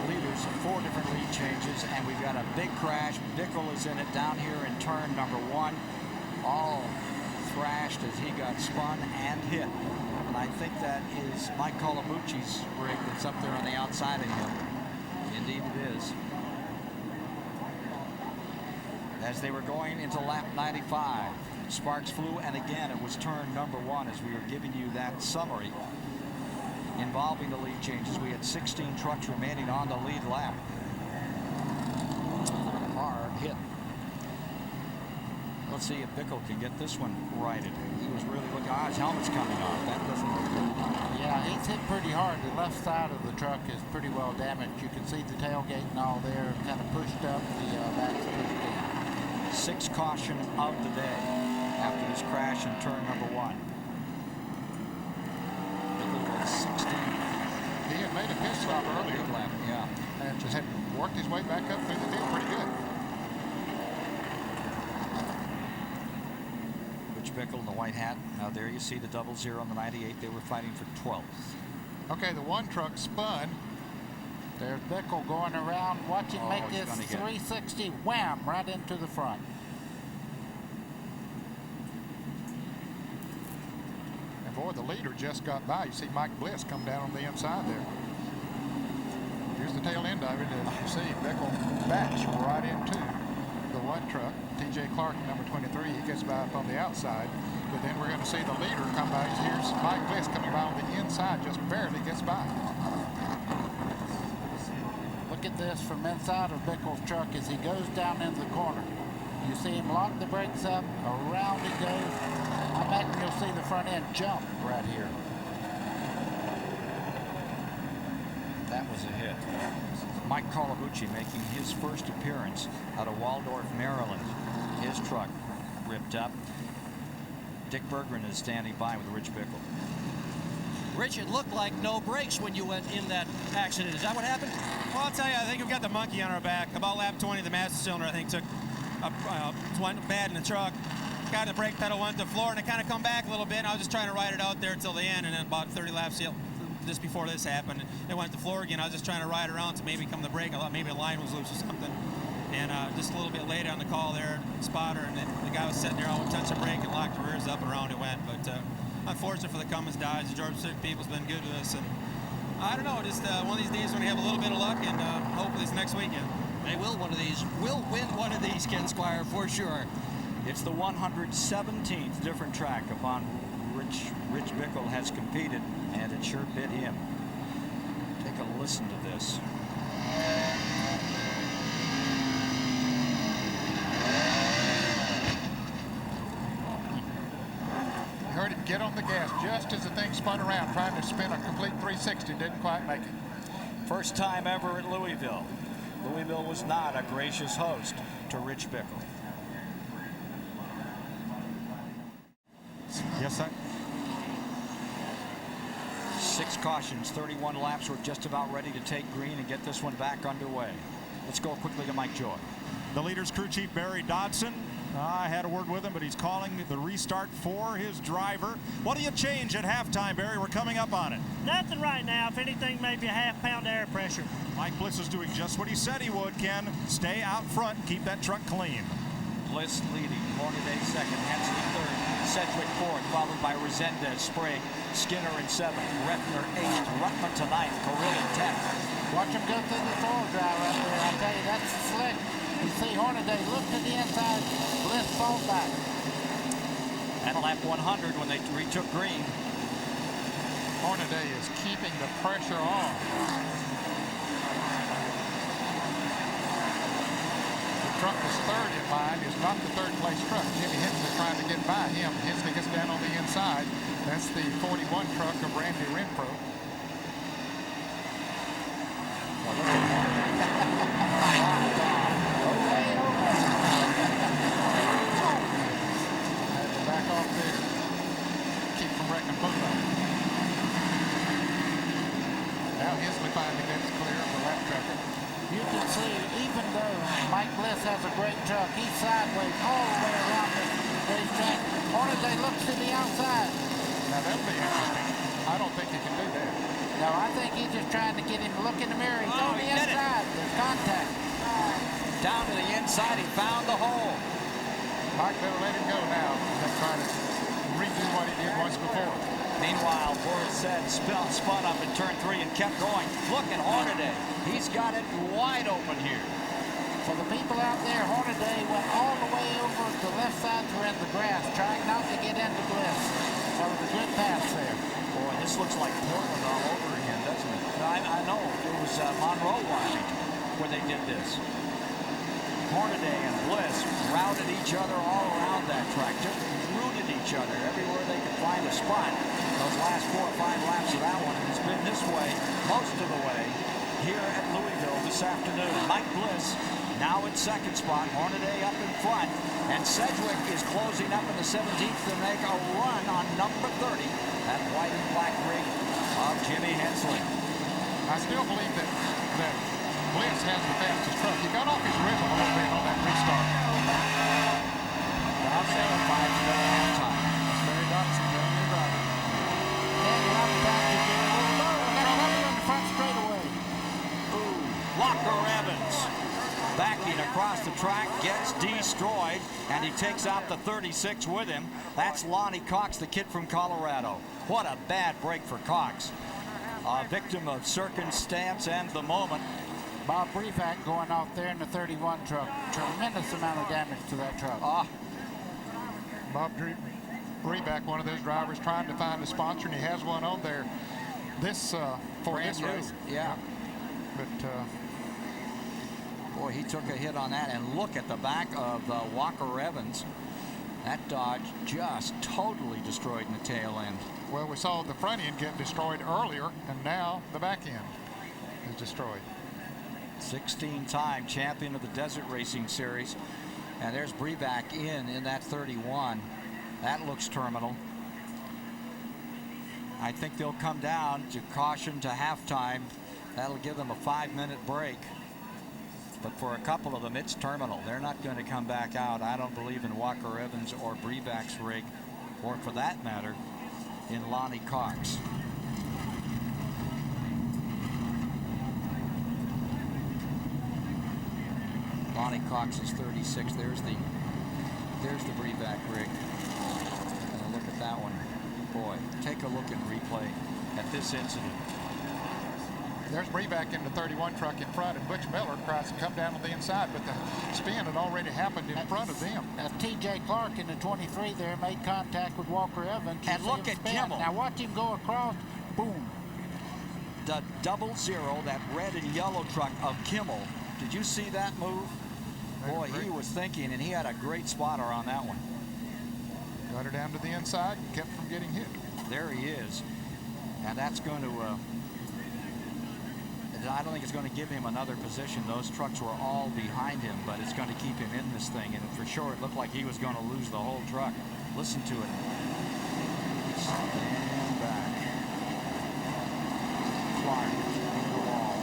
Leaders, 4 different lead changes, and we've got a big crash. Bickle is in it down here in turn number 1. All thrashed as he got spun and hit. And I think that is Mike Colamucci's rig that's up there on the outside of him. Indeed it is. As they were going into lap 95, sparks flew, and again it was turn number 1 as we were giving you that summary involving the lead changes. We had 16 trucks remaining on the lead lap. Hard hit. Let's see if Bickle can get this one righted. He was really looking, his helmet's coming off. That doesn't look good. Yeah, he's hit pretty hard. The left side of the truck is pretty well damaged. You can see the tailgate and all there, kind of pushed up. The back's pushed down. 6th caution of the day after this crash in turn number 1. Bickle was 16. He had made a pit stop earlier. Lap, yeah. And just had worked his way back up through the field pretty good. Bickle in the white hat. Now there you see the 0-0 on the 98. They were fighting for 12th. Okay, the 1 truck spun There's Bickle going around. Watch him make this 360 wham right into the front. And boy, the leader just got by. You see Mike Bliss come down on the inside there. Here's the tail end of it. As you see, Bickle backs right into the one truck. T.J. Clark, number 23, he gets by up on the outside. But then we're going to see the leader come by. Here's Mike Bliss coming by on the inside, just barely gets by. Look at this from inside of Bickle's truck as he goes down into the corner. You see him lock the brakes up, around he goes. I imagine you'll see the front end jump right here. That was a hit. Mike Kazalowski making his first appearance out of Waldorf, Maryland. His truck ripped up. Dick Berggren is standing by with Rich Bickle. Rich, it looked like no brakes when you went in that accident. Is that what happened? Well, I'll tell you, I think we've got the monkey on our back. About lap 20, the master cylinder, I think, took one bad in the truck. Got the brake pedal, went to the floor, and it kind of come back a little bit. And I was just trying to ride it out there till the end, and then about 30 laps just before this happened, it went to the floor again. I was just trying to ride around to maybe come the brake. I thought maybe a line was loose or something. And just a little bit later on the call there, spotter, and the guy was sitting there, I would touch the brake and lock the rears up, and around it went. But unfortunate for the Cummins guys. The Georgia Pacific people's been good to us, and I don't know, just one of these days when we have a little bit of luck, and hopefully it's next weekend. They will one of these. Will win one of these, Ken Squire, for sure. It's the 117th different track upon Rich Bickle has competed, and it sure bit him. Take a listen to this. You heard him get on the gas just as the thing spun around, trying to spin a complete 360. Didn't quite make it. First time ever at Louisville. Louisville was not a gracious host to Rich Bickle. Yes, sir. 6 cautions, 31 laps. We're just about ready to take green and get this one back underway. Let's go quickly to Mike Joy. The leader's crew chief, Barry Dodson. I had a word with him, but he's calling the restart for his driver. What do you change at halftime, Barry? We're coming up on it. Nothing right now. If anything, maybe a half-pound air pressure. Mike Bliss is doing just what he said he would, Ken. Stay out front and keep that truck clean. Bliss leading, Hornaday second, Hensley third, Sedgwick fourth, followed by Resendez, Sprague, Skinner in seventh, Rettner eighth, Ruttman to ninth, Carrillo 10th. Watch him go through the throw drive right there. I tell you, that's slick. You see Hornaday look to the inside, Bliss fall back. And lap 100 when they retook green. Hornaday is keeping the pressure on. The truck is third in line, is not the third place truck. Jimmy Hensley trying to get by him. Hensley gets down on the inside. That's the 41 truck of Randy Renfro. Back off there. Keep from wrecking both of them. Now Hensley finally gets clear of the lap traffic. You can see, even though Mike Bliss has a great truck, he's sideways all the way around the racetrack. Hornaday looks to the outside. Now that'll be interesting. I don't think he can do that. No, I think he's just trying to get him to look in the mirror. He's on the he did it. inside. There's contact. Down to the inside, he found the hole. Mike better let him go now than try to redo what he did once before. Meanwhile, Boris said spun up in turn 3 and kept going. Look at Hornaday. He's got it wide open here. For the people out there, Hornaday went all the way over to the left side to in the grass, trying not to get into Bliss. So it was a good pass there. Boy, this looks like Portland all over again, doesn't it? I know. It was Monroe, Washington, where they did this. Hornaday and Bliss routed each other all around that track, just rooted each other everywhere they could find a spot. Those last 4 or 5 laps of that one, and it's been this way most of the way here at Louisville this afternoon. Mike Bliss now in second spot, Hornaday up in front, and Sedgwick is closing up in the 17th to make a run on number 30, that white and black rig of Jimmy Hensley. I still believe that Bliss has the fastest truck. He got off his rhythm a little bit on that restart. I'll say a 5 to go at halftime. That's Barry Dodson, the new driver. And a lot of times you get a little low, and that's coming on the front straightaway. Ooh, Walker Evans backing across the track, gets destroyed, and he takes out the 36 with him. That's Lonnie Cox, the kid from Colorado. What a bad break for Cox. A victim of circumstance and the moment. Bob Brevac going out there in the 31 truck. Tremendous amount of damage to that truck. Bob Brevac, one of those drivers trying to find a sponsor, and he has one on there for this race. Yeah. But boy, he took a hit on that, and look at the back of Walker Evans. That Dodge just totally destroyed in the tail end. Well, we saw the front end get destroyed earlier, and now the back end is destroyed. 16-time champion of the Desert Racing Series. And there's Brevac in that 31. That looks terminal. I think they'll come down to caution to halftime. That'll give them a 5-minute break. But for a couple of them, it's terminal. They're not going to come back out. I don't believe in Walker Evans or Brevac's rig, or for that matter, in Lonnie Cox. Lonnie Cox is 36. There's the Brevac rig. And look at that one. Boy, take a look and replay at this incident. There's Brevac in the 31 truck in front, and Butch Miller tries to come down on the inside, but the spin had already happened in front of them. T.J. Clark in the 23 there made contact with Walker Evans. And look at Kimmel. Now watch him go across. Boom. The 00, that red and yellow truck of Kimmel. Did you see that move? Boy, he was thinking, and he had a great spotter on that one. Got her down to the inside and kept from getting hit. There he is. And that's going to, I don't think it's going to give him another position. Those trucks were all behind him, but it's going to keep him in this thing. And for sure, it looked like he was going to lose the whole truck. Listen to it. Stand back. Clark in the wall.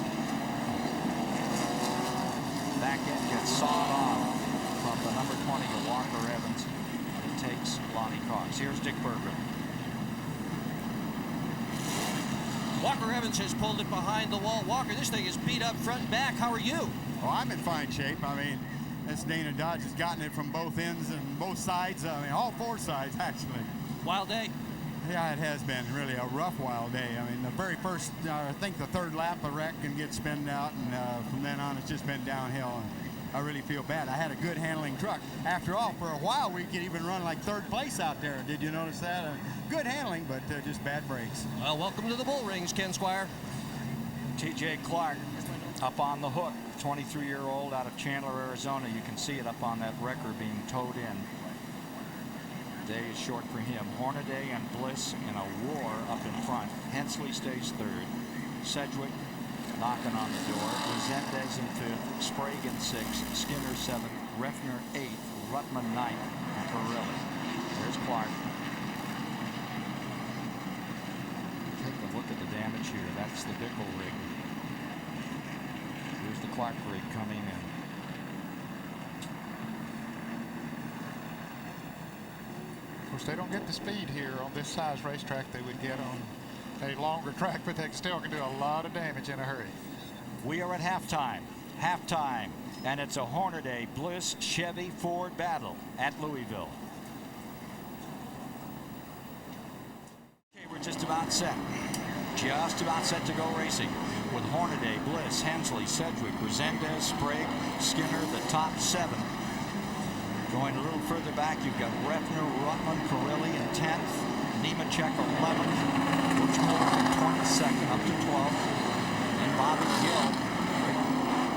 Back end gets sawed off from the number 20 to Walker Evans. It takes Lonnie Cox. Here's Dick Berger. Walker Evans has pulled it behind the wall. Walker, this thing is beat up front and back. How are you? Oh, I'm in fine shape. I mean, this Dana Dodge has gotten it from both ends and both sides. I mean, all four sides, actually. Wild day. Yeah, it has been really a rough wild day. I mean, the very first, I think the third lap, the wreck can get spinned out, and from then on, it's just been downhill. And I really feel bad. I had a good handling truck. After all, for a while, we could even run like third place out there. Did you notice that? Good handling, but just bad brakes. Well, welcome to the bull rings, Ken Squire. T.J. Clark up on the hook, 23-year-old out of Chandler, Arizona. You can see it up on that wrecker being towed in. Day is short for him. Hornaday and Bliss in a war up in front. Hensley stays third. Sedgwick knocking on the door. Resendez in fifth. Sprague in sixth. Skinner seventh. Refner eighth. Rutman ninth. And Pirelli. There's Clark. Take a look at the damage here. That's the Bickle rig. Here's the Clark rig coming in. Of course, they don't get the speed here on this size racetrack they would get on a longer track, but they still can do a lot of damage in a hurry. We are at halftime. Halftime. And it's a Hornaday, Bliss, Chevy, Ford battle at Louisville. Okay, we're just about set. Just about set to go racing with Hornaday, Bliss, Hensley, Sedgwick, Resendez, Sprague, Skinner, the top seven. Going a little further back, you've got Refner, Rutland, Pirelli in 10th, Nemechek 11th, Butch Miller in 22nd, up to 12th, and Bobby Gill,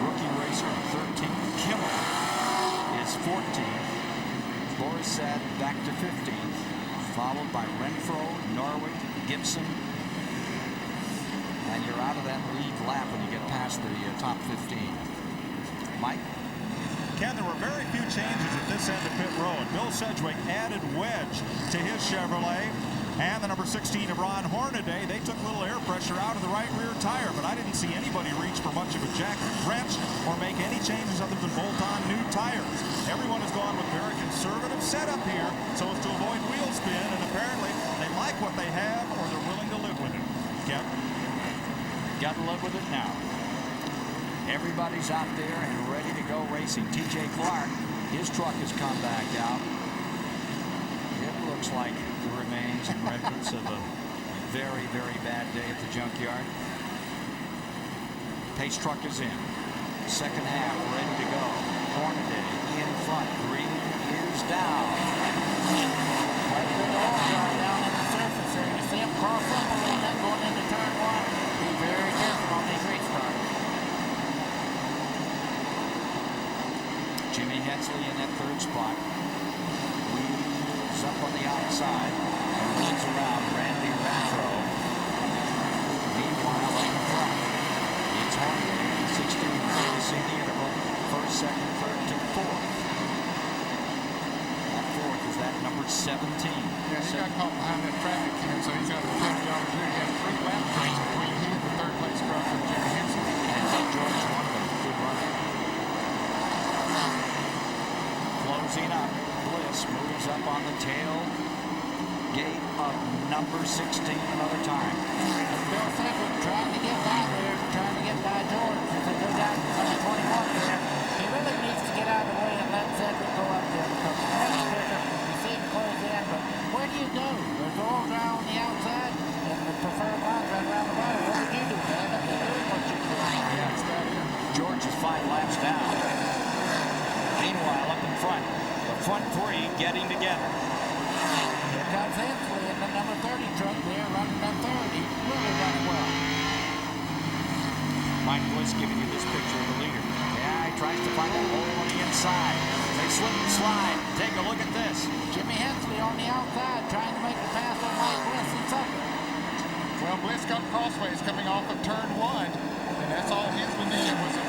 rookie racer, in 13th. Kimmel is 14th. Boris Sad back to 15th, followed by Renfro, Norwick, Gibson, and you're out of that lead lap when you get past the top 15. Mike? Ken, there were very few changes at this end of pit road. Bill Sedgwick added wedge to his Chevrolet, and the number 16 of Ron Hornaday, they took a little air pressure out of the right rear tire, but I didn't see anybody reach for much of a jack wrench or make any changes other than bolt on new tires. Everyone has gone with very conservative setup here so as to avoid wheel spin, and apparently they like what they have or they're willing to live with it. Ken? Got to live with it now. Everybody's out there and ready to go racing. TJ Clark, his truck has come back out. It looks like the remains and remnants of a very, very bad day at the junkyard. Pace truck is in. Second half ready to go. Hornaday in front. Green is down. Quite a bit of overdrive down in the surface there. You see him cross up a little bit going into turn one. Be very careful on these race cars. Jimmy Hensley in that third spot. Wheels up on the outside and leads around Randy Renfro. Meanwhile, up in front, it's Hornaday, 16 racing the interval, first, second, third to fourth. That fourth is that number 17. Yeah, he got caught behind that traffic here, so he's got a tough job to do. He has 3 lap times between he and the third place truck with Jimmy Henson. And St. George, one of them, good runner. Closing up, Bliss moves up on the tail gate of number 16 another time. Bill Sedgwick trying to get by there, trying to get by George as they go down to number 21 there. He really needs to get out of the way and let Sedgwick go up there because the next quicker, you see him close in, but where do you go? There's oil dry on the outside and the preferred line right around the bottom. What do you do, man? I mean, do what you do. Yeah, it's that here. George is 5 laps down. Meanwhile, up in front, the front 3 getting together. Here comes Hensley in the number 30 truck there running that third. He's really running well. Mike Bliss giving you this picture of the leader. Yeah, he tries to find a hole on the inside. They slip and slide. Take a look at this. Jimmy Hensley on the outside trying to make the pass on Mike Bliss in second. Well, Bliss got crossways coming off of turn 1, and that's all Hensley needed was an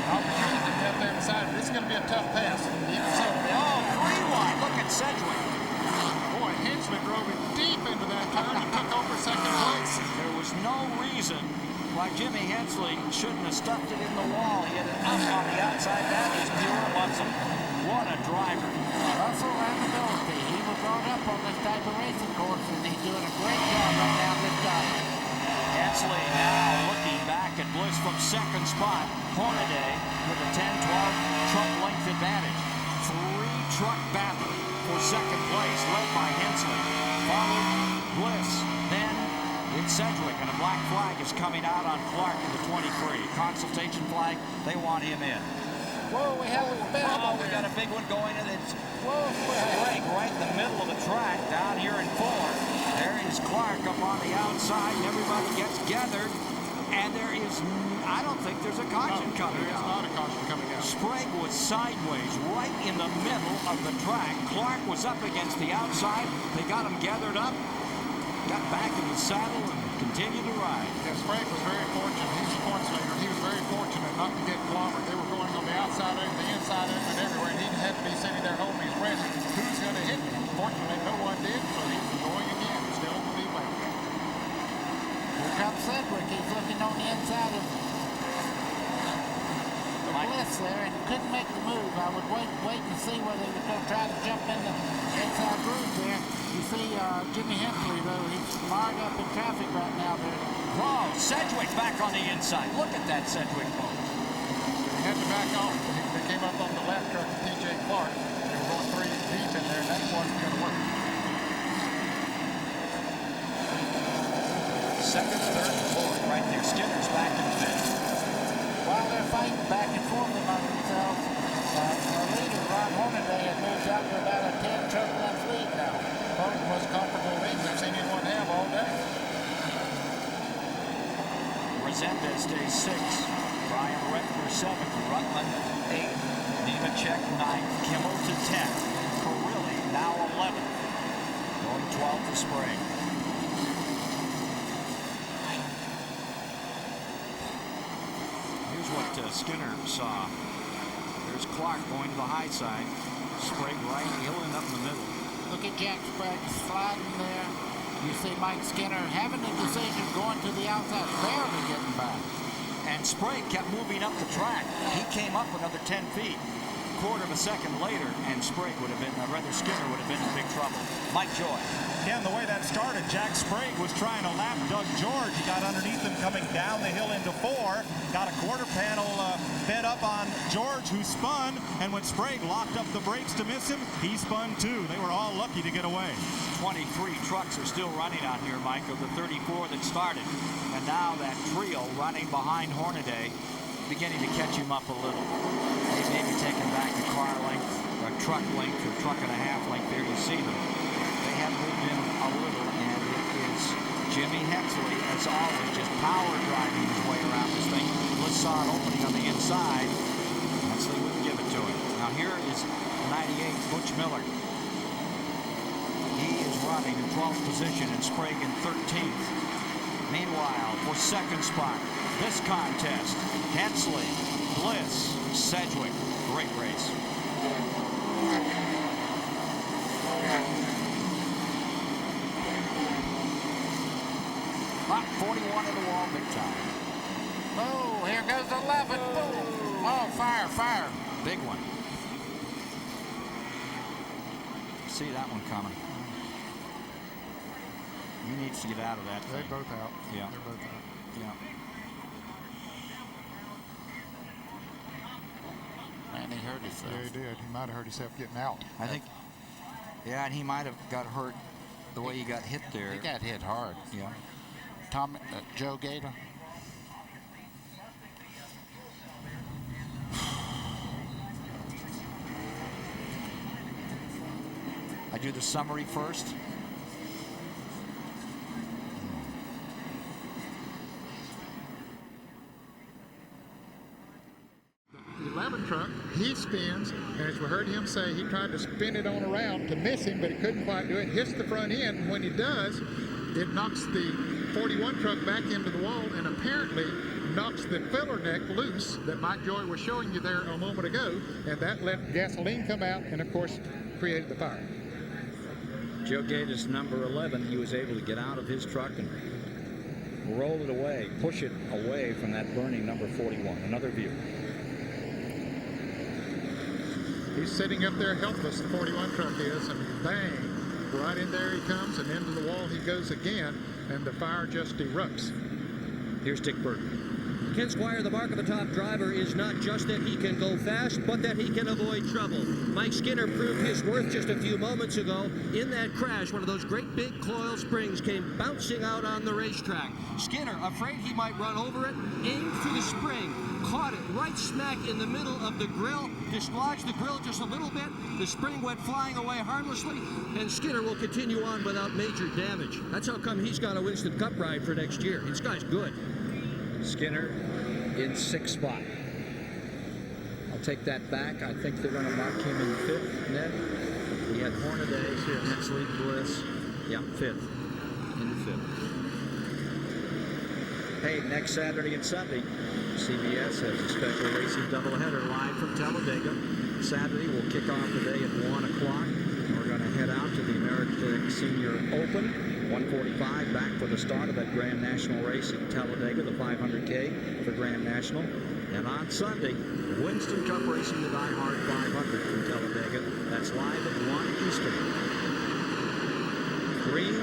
opportunity to get there inside. This is going to be a tough pass. Even so, Oh, 3 wide. Look at Sedgwick. boy, Hensley drove it deep into that turn and took over second place. There was no reason why Jimmy Hensley shouldn't have stuffed it in the wall. He had it up on the outside. That is pure muscle. What a driver. Russell Randability. He was brought up on this type of racing course, and he's doing a great job right now this time. Hensley now looking back at Bliss from second spot. Hornaday with a 10-12 truck length advantage. 3-truck battle for second place, led by Hensley. Followed Bliss. Then it's Sedgwick, and a black flag is coming out on Clark in the 23. Consultation flag, they want him in. Whoa, we have a spin. Oh, we got a big one going, and it's break right in the middle of the track down here in 4. There is Clark up on the outside, and everybody gets gathered, and there is, I don't think there's a caution coming There is out. not a caution coming out. Sprague was sideways right in the middle of the track. Clark was up against the outside. They got him gathered up, got back in the saddle, and continued to ride. Yeah, Sprague was very fortunate. He's a points leader. He was very fortunate not to get clobbered. They were going on the outside of him, the inside of him, and everywhere. And he had to be sitting there holding his breath. Who's going to hit him? Fortunately, no one did, so he's going again. Still in the lead lane. Here comes Sedgwick. He's looking on the inside of the Bliss there and couldn't make the move. I would wait to see whether he was going to try to jump in the inside groove there. You see Jimmy Hensley, though, he's marred up in traffic right now there. Whoa, Sedgwick back on the inside. Look at that Sedgwick move. They had to back off. They came up on the left truck of TJ Clark. They were going 3 deep in there, and that wasn't going to work. Second, third, fourth, right there. Skinner's back in fifth. While they're fighting back and forth among themselves, the leader, Ron Hornaday, had moved out to about a 10-truck length lead now. Probably the most comfortable lead we've seen anyone have all day. Resendez stays 6th. Brian Rettner 7th. Rutland 8th. Nemechek 9th. Kimmel to 10th. Carilli now 11th. Going 12th to Sprague. Here's what Skinner saw. There's Clark going to the high side. Sprague right, Hillen up in the middle. Look at Jack Sprague sliding there. You see Mike Skinner having the decision going to the outside, barely getting by. And Sprague kept moving up the track. He came up another 10 feet. quarter of a second later, and Sprague would have been, rather Skinner would have been in big trouble. Mike Joy. Yeah, and the way that started, Jack Sprague was trying to lap Doug George. He got underneath him coming down the hill into 4. Got a quarter panel bed up on George, who spun. And when Sprague locked up the brakes to miss him, he spun too. They were all lucky to get away. 23 trucks are still running out here, Mike, of the 34 that started. And now that trio running behind Hornaday, beginning to catch him up a little. They may be taking back a car length, or a truck length, or truck and a half length. There you see them. They have moved in a little, and it is Jimmy Hensley, as always, just power driving his way around this thing. Let's saw it opening on the inside. Hensley wouldn't give it to him. Now here is 98 Butch Miller. He is running in 12th position and Sprague in 13th. Meanwhile, for second spot, this contest, Hensley, Bliss, Sedgwick. Great race. Hot 41 in the wall, big time. Oh, here goes 11. Boom. Oh, fire, fire. Big one. See that one coming. He needs to get out of that They're thing. both out. Yeah. They're both out. Yeah. And he hurt himself. Yeah, he did. He might have hurt himself getting out. I think, yeah, and he might have got hurt the way he got hit there. He got hit hard. Yeah. Joe Gator. I do the summary first. 11 truck, he spins, and as we heard him say, he tried to spin it on around to miss him, but he couldn't quite do it. Hits the front end, and when he does, it knocks the 41 truck back into the wall and apparently knocks the filler neck loose that Mike Joy was showing you there a moment ago, and that let gasoline come out and, of course, created the fire. Joe Gator's number 11, he was able to get out of his truck and roll it away, push it away from that burning number 41. Another view. He's sitting up there helpless, the 41 truck is, and bang, right in there he comes, and into the wall he goes again, and the fire just erupts. Here's Dick Burton. Ken Squire, the mark of the top driver is not just that he can go fast, but that he can avoid trouble. Mike Skinner proved his worth just a few moments ago. In that crash, one of those great big coil springs came bouncing out on the racetrack. Skinner, afraid he might run over it, aimed for the spring, caught it right smack in the middle of the grill, dislodged the grill just a little bit. The spring went flying away harmlessly, and Skinner will continue on without major damage. That's how come he's got a Winston Cup ride for next year. This guy's good. Skinner in 6th spot. I'll take that back. I think they're going to mark him in 5th, Ned. We had Hornaday, Hensley, Bliss. Yeah, 5th. In 5th. Hey, next Saturday and Sunday, CBS has a special racing doubleheader live from Talladega. Saturday, we'll kick off the day at 1 o'clock. We're going to head out to the American Senior Open. 1:45 back for the start of that Grand National race at Talladega, the 500K for Grand National. And on Sunday, Winston Cup Racing, the Die Hard 500 from Talladega. That's live at 1 Eastern. Green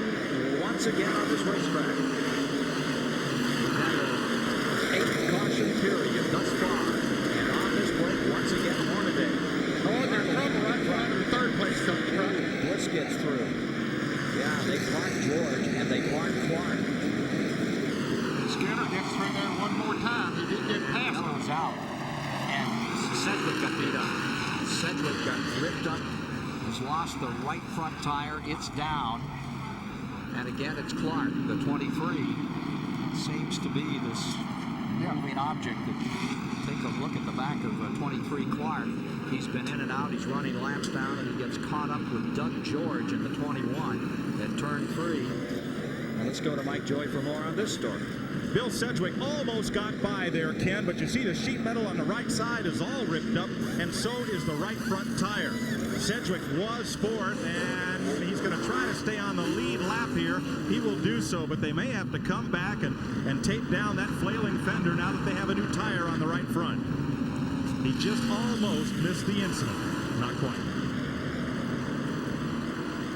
once again on this racetrack. We've had an 8th caution period thus far. And on this break, once again, Hornaday. Oh, there's trouble right in front of the 3rd place truck. Bliss gets through. Yeah, they parked George and they parked Clark. Skinner gets through there one more time. He did get past him. Was out. And Sedgwick got beat up. Sedgwick got ripped up. He's lost the right front tire. It's down. And again, it's Clark, the 23. Seems to be this moving object. Take a look at the back of 23 Clark. He's been in and out. He's running laps down, and he gets caught up with Doug George in the 21 at turn 3. And let's go to Mike Joy for more on this story. Bill Sedgwick almost got by there, Ken, but you see the sheet metal on the right side is all ripped up, and so is the right front tire. Sedgwick was 4th, and he's going to try to stay on the lead lap here. He will do so, but they may have to come back and tape down that flailing fender now that they have a new tire on the right front. He he just almost missed the incident. Not quite.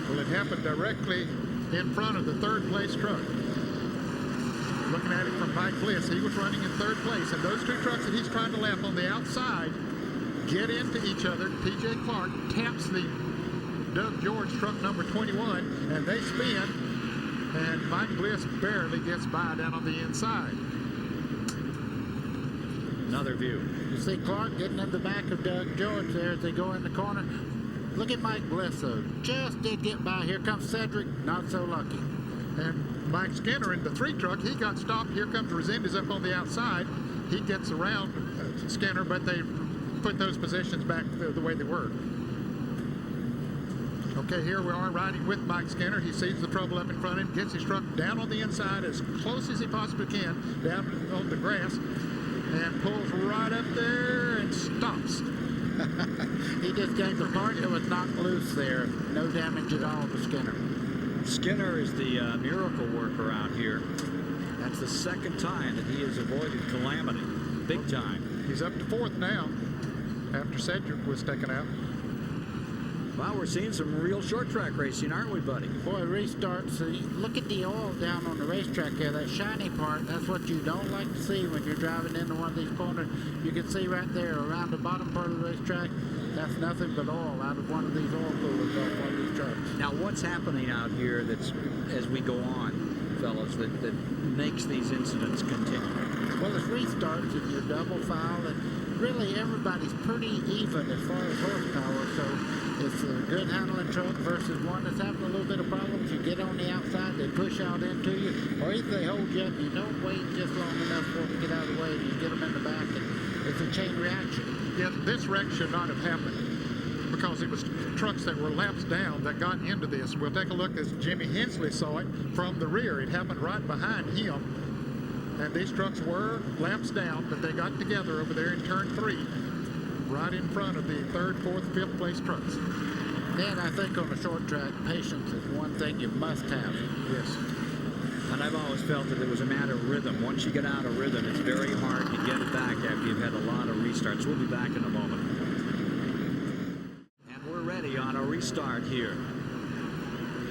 Well, it happened directly in front of the third place truck. Looking at it from Mike Bliss, he was running in third place, and those two trucks that he's trying to lap on the outside get into each other. T.J. Clark taps the Doug George truck number 21, and they spin, and Mike Bliss barely gets by down on the inside. Another view. You see Clark getting in the back of Doug George there as they go in the corner. Look at Mike Bliss, though. Just did get by. Here comes Cedric, not so lucky. And Mike Skinner in the 3 truck, he got stopped. Here comes Resendez up on the outside. He gets around Skinner, but they put those positions back the way they were. Okay, here we are riding with Mike Skinner. He sees the trouble up in front of him, gets his truck down on the inside as close as he possibly can, down on the grass, and pulls right up there and stops. He just gave the part that was knocked loose there. No damage at all to Skinner. Skinner is the miracle worker out here. That's the second time that he has avoided calamity. Big time. He's up to 4th now after Cedric was taken out. Well, we're seeing some real short track racing, aren't we, buddy? Boy, restarts. Look at the oil down on the racetrack there. That shiny part, that's what you don't like to see when you're driving into one of these corners. You can see right there around the bottom part of the racetrack, that's nothing but oil out of one of these oil coolers off one of these trucks. Now, what's happening out here that's, as we go on, fellas, that makes these incidents continue? Well, it's restarts and your double file, and really everybody's pretty even as far as horsepower, so it's a good handling truck versus one that's having a little bit of problems. You get on the outside, they push out into you, or if they hold you up, you don't wait just long enough for them to get out of the way, and you get them in the back, and it's a chain reaction. Yeah, this wreck should not have happened because it was trucks that were laps down that got into this. We'll take a look as Jimmy Hensley saw it from the rear. It happened right behind him. And these trucks were laps down, but they got together over there in turn 3, right in front of the 3rd, 4th, 5th place trucks. And I think on a short track, patience is one thing you must have. Yes. And I've always felt that it was a matter of rhythm. Once you get out of rhythm, it's very hard to get it back after you've had a lot of restarts. We'll be back in a moment. And we're ready on a restart here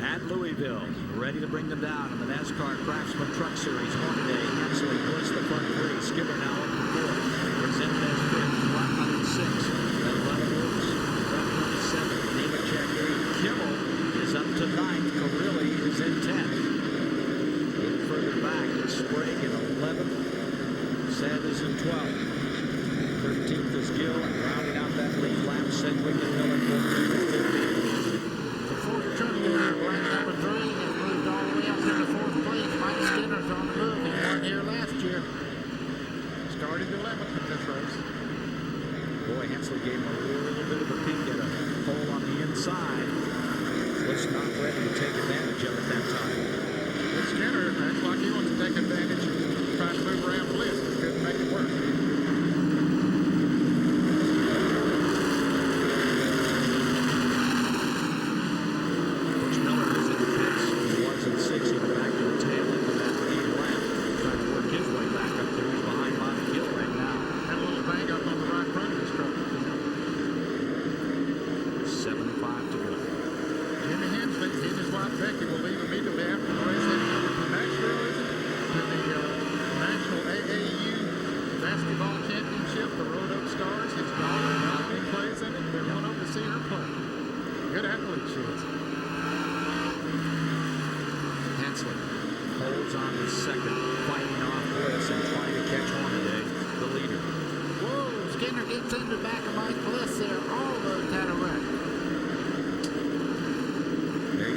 at Louisville, ready to bring them down in the NASCAR Craftsman Truck Series. Hornaday, Hensley, Bliss the front 3, Skipper now up to 4th, Resendez 5th, Rockman 6th, and Leatherwoods, Rock 27th, Nemechek 8th, Kimmel is up to 9th, Carilli is in 10th. A little further back, Sprague in 11th, Sad is in 12th, 13th is Gill, and rounding out that lead lap, Sedgwick and Miller 14th and 15th. Truck there, black number 3, has moved all the way up to the 4th place. Mike Skinner's on the move. He won here last year. Started 11th in this race. Boy, Hensley gave him a little bit of a peek at a hole on the inside. Was not ready to take advantage of it that time. But Skinner acts like he wants to take advantage and try to move around Bliss. He couldn't make it work.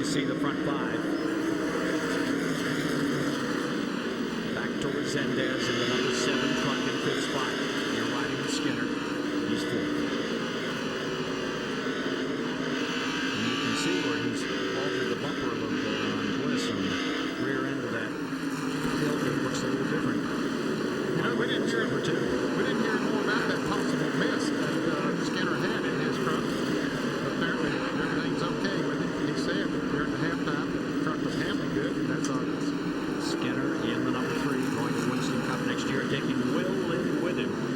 See the front 5. Back to Resendez in the number 7 truck in 5th spot. You're riding with Skinner. He's 4th. And you can see where he's altered the bumper a little bit on Bliss on the rear end of that tailgate. Looks a little different. You know, we didn't hear more about that possible miss that Skinner had in his truck. Apparently, everything's okay with him. He said during the halftime, the truck was handling good, and that's obvious. Skinner in the number 3, going to Winston Cup next year, taking Will in with him.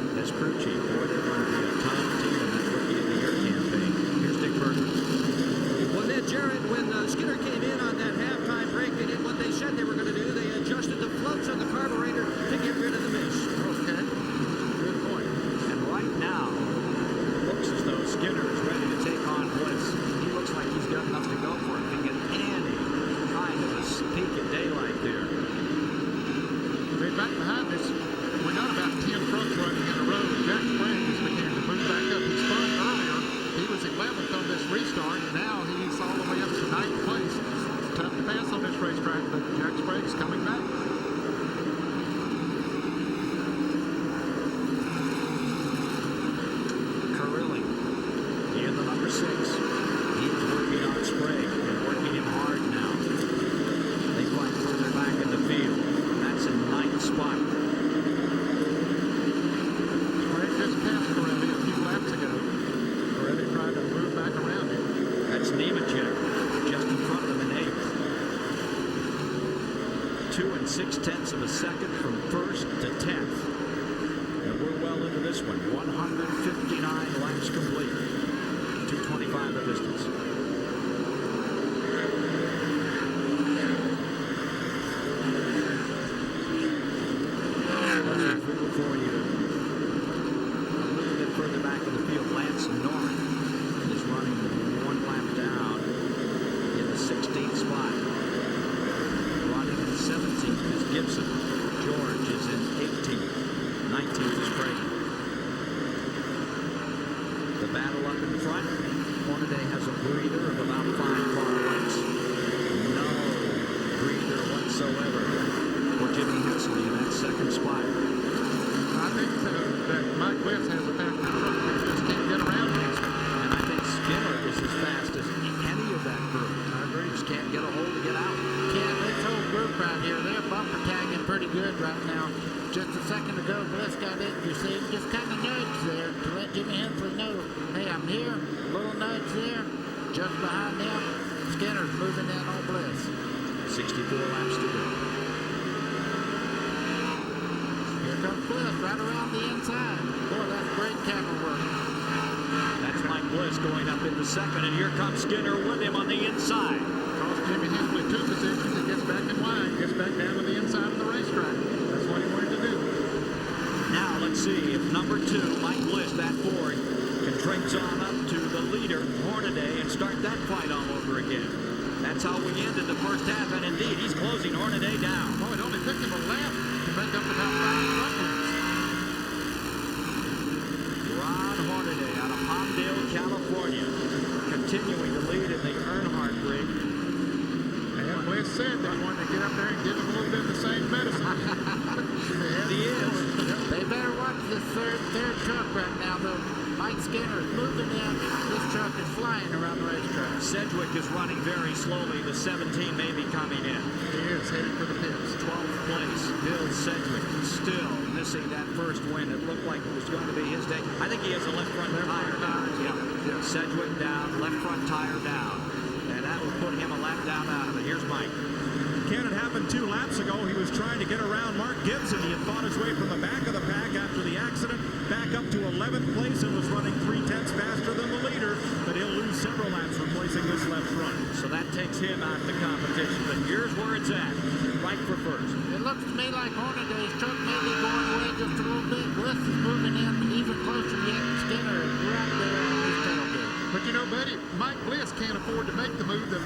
number 6. He's working on Sprague and working him hard now. They fight further back in the field. That's in 9th spot. Sprague just passed Corelli a few laps ago. Corelli tried to move back around him. That's Nemechek just in front of him in 8th. 2 6/10 of a second from 1st to 10th. And we're well into this one. 159 laps complete. 225 the distance. Let's review for you. A little bit further back in the field, Lance Norman is running 1 lap down in the 16th spot. Running in 17th is Gibson. George is in 18th. 19th is Creighton. The battle up in front. Hornaday has a breather of about 5 car lengths. No breather whatsoever for Jimmy Hensley in that 2nd spot. I think that Mike Bliss has a factor truck that just can't get around Hensley. And I think Skinner is as fast as any of that group. I agree. Just can't get a hold to get out. Ken, this whole group right here, they're bumper tagging pretty good right now. Just a second ago, Bliss got in, you see, just kind of nudge there to let Jimmy Hensley know, hey, I'm here. Little nudge there. Just behind him, Skinner's moving in on Bliss. 64 laps to go. Here comes Bliss right around the inside. Boy, that's great camera work. That's Mike Bliss going up into 2nd, and here comes Skinner with him on the inside. Cost Jimmy Hensley 2 positions. He gets back in line, gets back down to the inside of the racetrack. That's what he wanted to do. Now let's see if number 2, Mike Bliss, that Ford, can trace on up to the leader, Hornaday, and start that fight all over again. That's how we ended the first half, and indeed, he's closing Hornaday down. Oh, it only took him a lap to make up about 5 seconds. Ron Hornaday out of Palmdale, California, continuing to lead in the Earnhardt rig. And Bliss said they wanted to get up there and give him a little bit of the same medicine. And he is. They better watch this third truck right now, though. Mike Skinner is moving in. This truck is flying around the racetrack. Sedgwick is running very slowly. The 17 may be coming in. He is headed for the pits. 12th place, Bill Sedgwick, still missing that first win. It looked like it was going to be his day. I think he has a left front tire down. Yeah. Sedgwick down, left front tire down. And that will put him a lap down out of it. Here's Mike. Ken, it happened 2 laps ago. He was trying to get around Mark Gibson. He had fought his way from the back of the pack after the accident, back up to 11th place and was running 3/10 faster than the leader, but he'll lose several laps replacing this left front. So that takes him out of the competition, but here's where it's at. Right for first. It looks to me like Hornaday's truck may be going away just a little bit. Bliss is moving in even closer yet. Skinner is right there on his tailgate. But you know, buddy, Mike Bliss can't afford to make the move that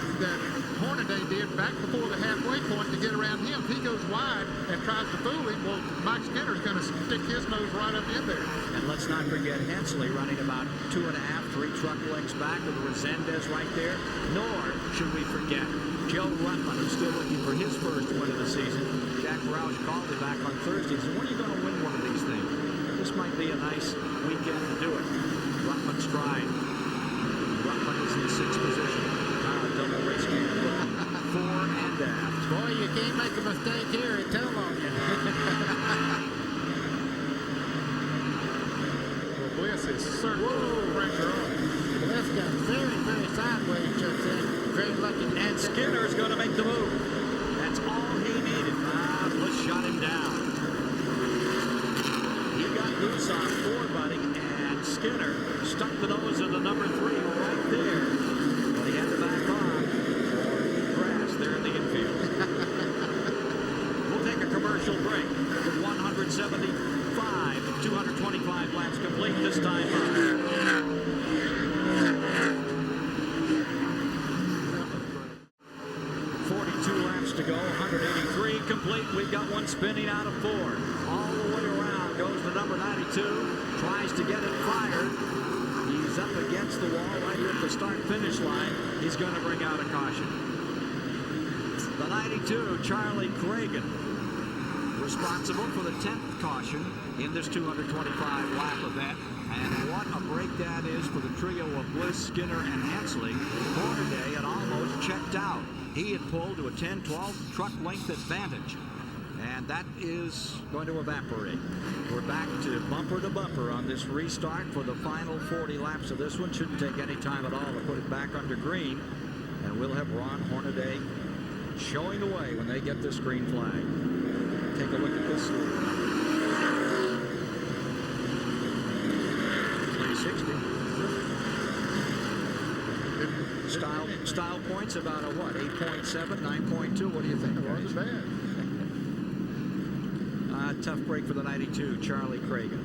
Hornaday did back before the halfway point to get around him. If he goes wide and tries to fool him, well, Mike Skinner's going to stick his nose right up in there. And let's not forget Hensley running about 2.5, 3 truck lengths back with Resendez right there. Nor should we forget Joe Rutland, who's still looking for his first win of the season. Jack Roush called him back on Thursday. He said, when are you going to win one of these things? This might be a nice weekend to do it. Rutland stride. Rutland is in 6th position. Double race cam looking fore and aft. Boy, you can't make a mistake here and tell on you. Well, Bliss is certainly pressure on. Bliss got very, very sideways just then. Very lucky. And Skinner's going to make the move. That's all he needed. Bliss shot him down. He got loose on Ford, buddy, and Skinner stuck the nose of the number 3 right there. But he had to back on or crash there in the infield. We'll take a commercial break with 175 of 225 laps complete this time. 42 laps to go, 183 complete. We've got one spinning out of Ford. All the way around goes the number 92. Tries to get it fired. He's up against the wall right here at the start-finish line. He's going to bring out a caution. The 92, Charlie Cragen, responsible for the 10th caution in this 225-lap event. And what a break that is for the trio of Bliss, Skinner, and Hensley. Hornaday had almost checked out. He had pulled to a 10-12 truck length advantage. And that is going to evaporate. We're back to bumper on this restart for the final 40 laps of this one. Shouldn't take any time at all to put it back under green. And we'll have Ron Hornaday showing the way when they get this green flag. Take a look at this. 360. Style points about a what? 8.7, 9.2. What do you think? It wasn't bad. Tough break for the 92, Charlie Cragen.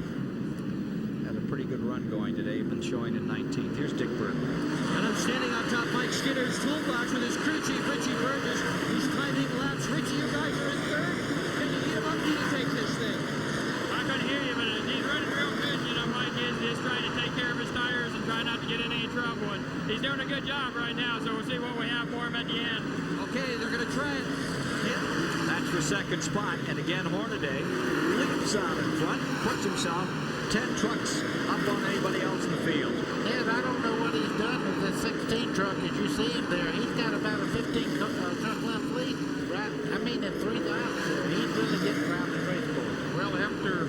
Had a pretty good run going today, been showing in 19th. Here's Dick Burton. And I'm standing on top Mike Skinner's toolbox with his crew chief, Richie Burgess. He's timing laps. Richie, you guys are in third. Can you lead him up to take this thing? I couldn't hear you, but he's running real good. You know, Mike is just trying to take care of his tires and try not to get in any trouble. And he's doing a good job right now, so we'll see what we have for him at the end. Okay, they're going to try it. That's for second spot, and again Hornaday leaps out in front, puts himself 10 trucks up on anybody else in the field. Ed, I don't know what he's done with this 16 truck. As you see him there, he's got about a 15 truck left lead. Right? I mean, at 3 laps there, he's really getting around the race course. Well, after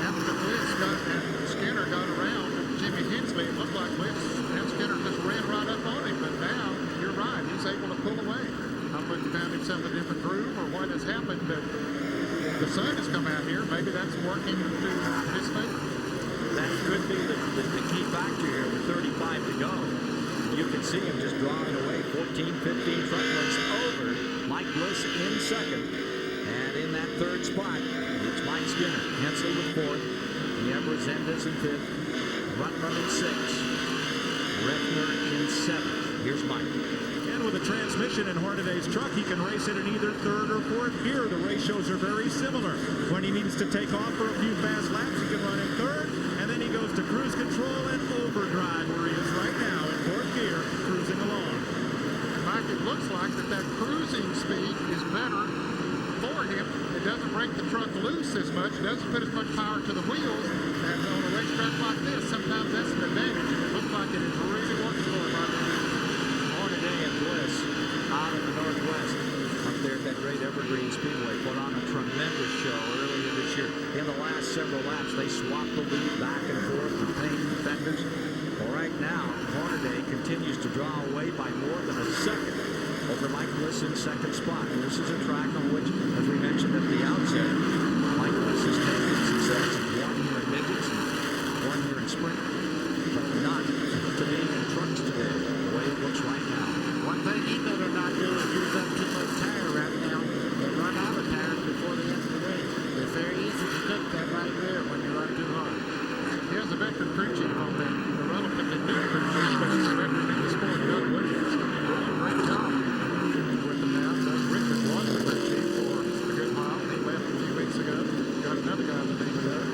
Bliss and Skinner got around Jimmy Hensley, it looked like Bliss and Skinner just ran right up on him. But now, you're right, he's able to pull away. I don't know if he found himself a different groove or what has happened, but the sun has come out here. Maybe that's working to his favor. That could be the key factor here with 35 to go. You can see him just drawing away 14, 15 truck lengths over Mike Bliss in second. And in that third spot, it's Mike Skinner. Hensley with fourth. We have Resendez in fifth. Rutman in sixth. Refner in seventh. Here's Mike. And with a transmission in Hornaday's truck, he can race it in either third or fourth gear. The ratios are very similar. When he needs to take off for a few fast laps, he can run in third, and then he goes to cruise control and overdrive, where he is right now in fourth gear, cruising along. Mike, it looks like that cruising speed is better for him. It doesn't break the truck loose as much. It doesn't put as much power to the wheels. And on a racetrack like this, sometimes that's an advantage. It looks like it is really working for him right now. Hornaday and Bliss out in the Northwest up there at that great Evergreen Speedway put on a tremendous show earlier this year. In the last several laps, they swapped the lead back and forth with paint defenders. Well, right now, Hornaday continues to draw away by more than a second over Mike Bliss in second spot. And this is a track on which, as we mentioned at the outset, Mike Bliss has taken success in 1 year in midgets, 1 year in sprint, but not to being in trucks today, the way it looks right now. One thing he better not do is use up too much tire right now and run out of tires before the end of the race. It's very easy to cook that right there when you run too hard. Here's a veteran crew chief on that, a relatively new crew chief, but he's a veteran in the sport. Doug Williams doing a great job with them now. Doug Richard was the crew chief for a good while. He left a few weeks ago. Got another guy by the name of Doug.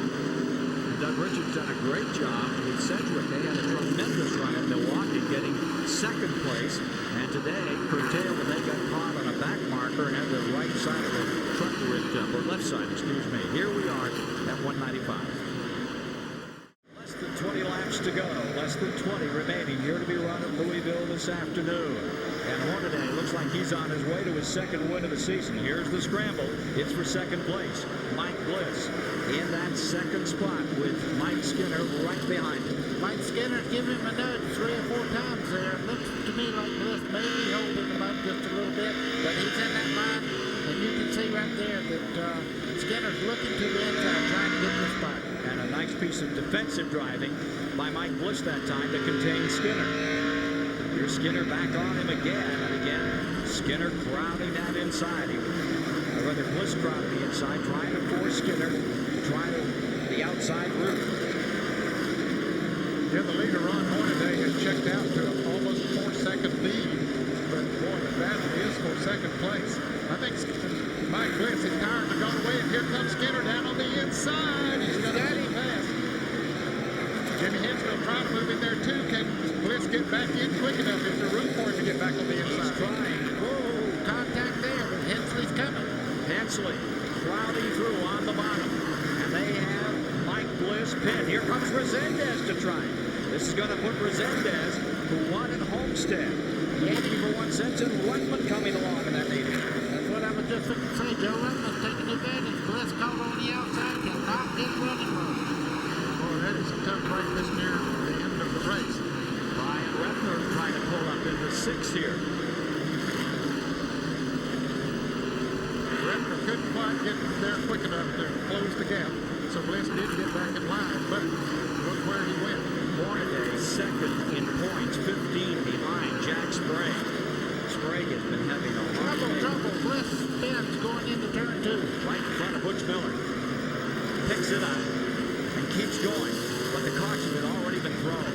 Doug Richards done a great job with Sedgwick. They had a tremendous run at Milwaukee, getting second place. And today, curtailed when they got caught on a back marker and had the right side of the truck ripped up, or left side, excuse me. Here we are at 195. Less than 20 laps to go. Less than 20 remaining here to be run at Louisville this afternoon. And Hornaday looks like he's on his way to his second win of the season. Here's the scramble. It's for second place. Mike Bliss in that second spot with Mike Skinner right behind him. Mike Skinner's giving him a nudge 3 or 4 times there. It looks to me like Bliss may be holding him up just a little bit, but he's in that line, and you can see right there that Skinner's looking to the inside, trying to get the spot. And a nice piece of defensive driving by Mike Bliss that time to contain Skinner. Here's Skinner back on him again and again. Skinner crowding that inside. Or rather, Bliss crowding the inside, trying to force Skinner to try the outside route. Yeah, the leader, Ron Hornaday, has checked out to an almost 4-second lead. But boy, the battle is for second place. I think Mike Bliss, his tires are gone away, and here comes Skinner down on the inside. He's going to get fast. Jimmy Hensley will try to move in there too. Can Bliss get back in quick enough? Is there room for him to get back on the inside? He's trying. Whoa, contact there, but Hensley's coming. Hensley crowding through on the bottom. And they have Mike Bliss this pit. Here comes Resendez to try it. This is going to put Resendez, who won in Homestead, 81 cents, and Rutman coming along in that lead. That's what I was just going to say. Joe Rutman's taking advantage. Bliss caught on the outside, cannot get running room. Boy, that is a tough break this near the end of the race. Brian Reffner trying to pull up into 6th here. Reffner couldn't quite get there quick enough to close the gap, so Bliss did get back in line, but look where he went. Hornaday second in points, 15 behind Jack Sprague. Sprague has been having a hard day. Trouble. Bliss spins going into turn 2. Right in front of Butch Miller. Picks it up and keeps going, but the caution had already been thrown.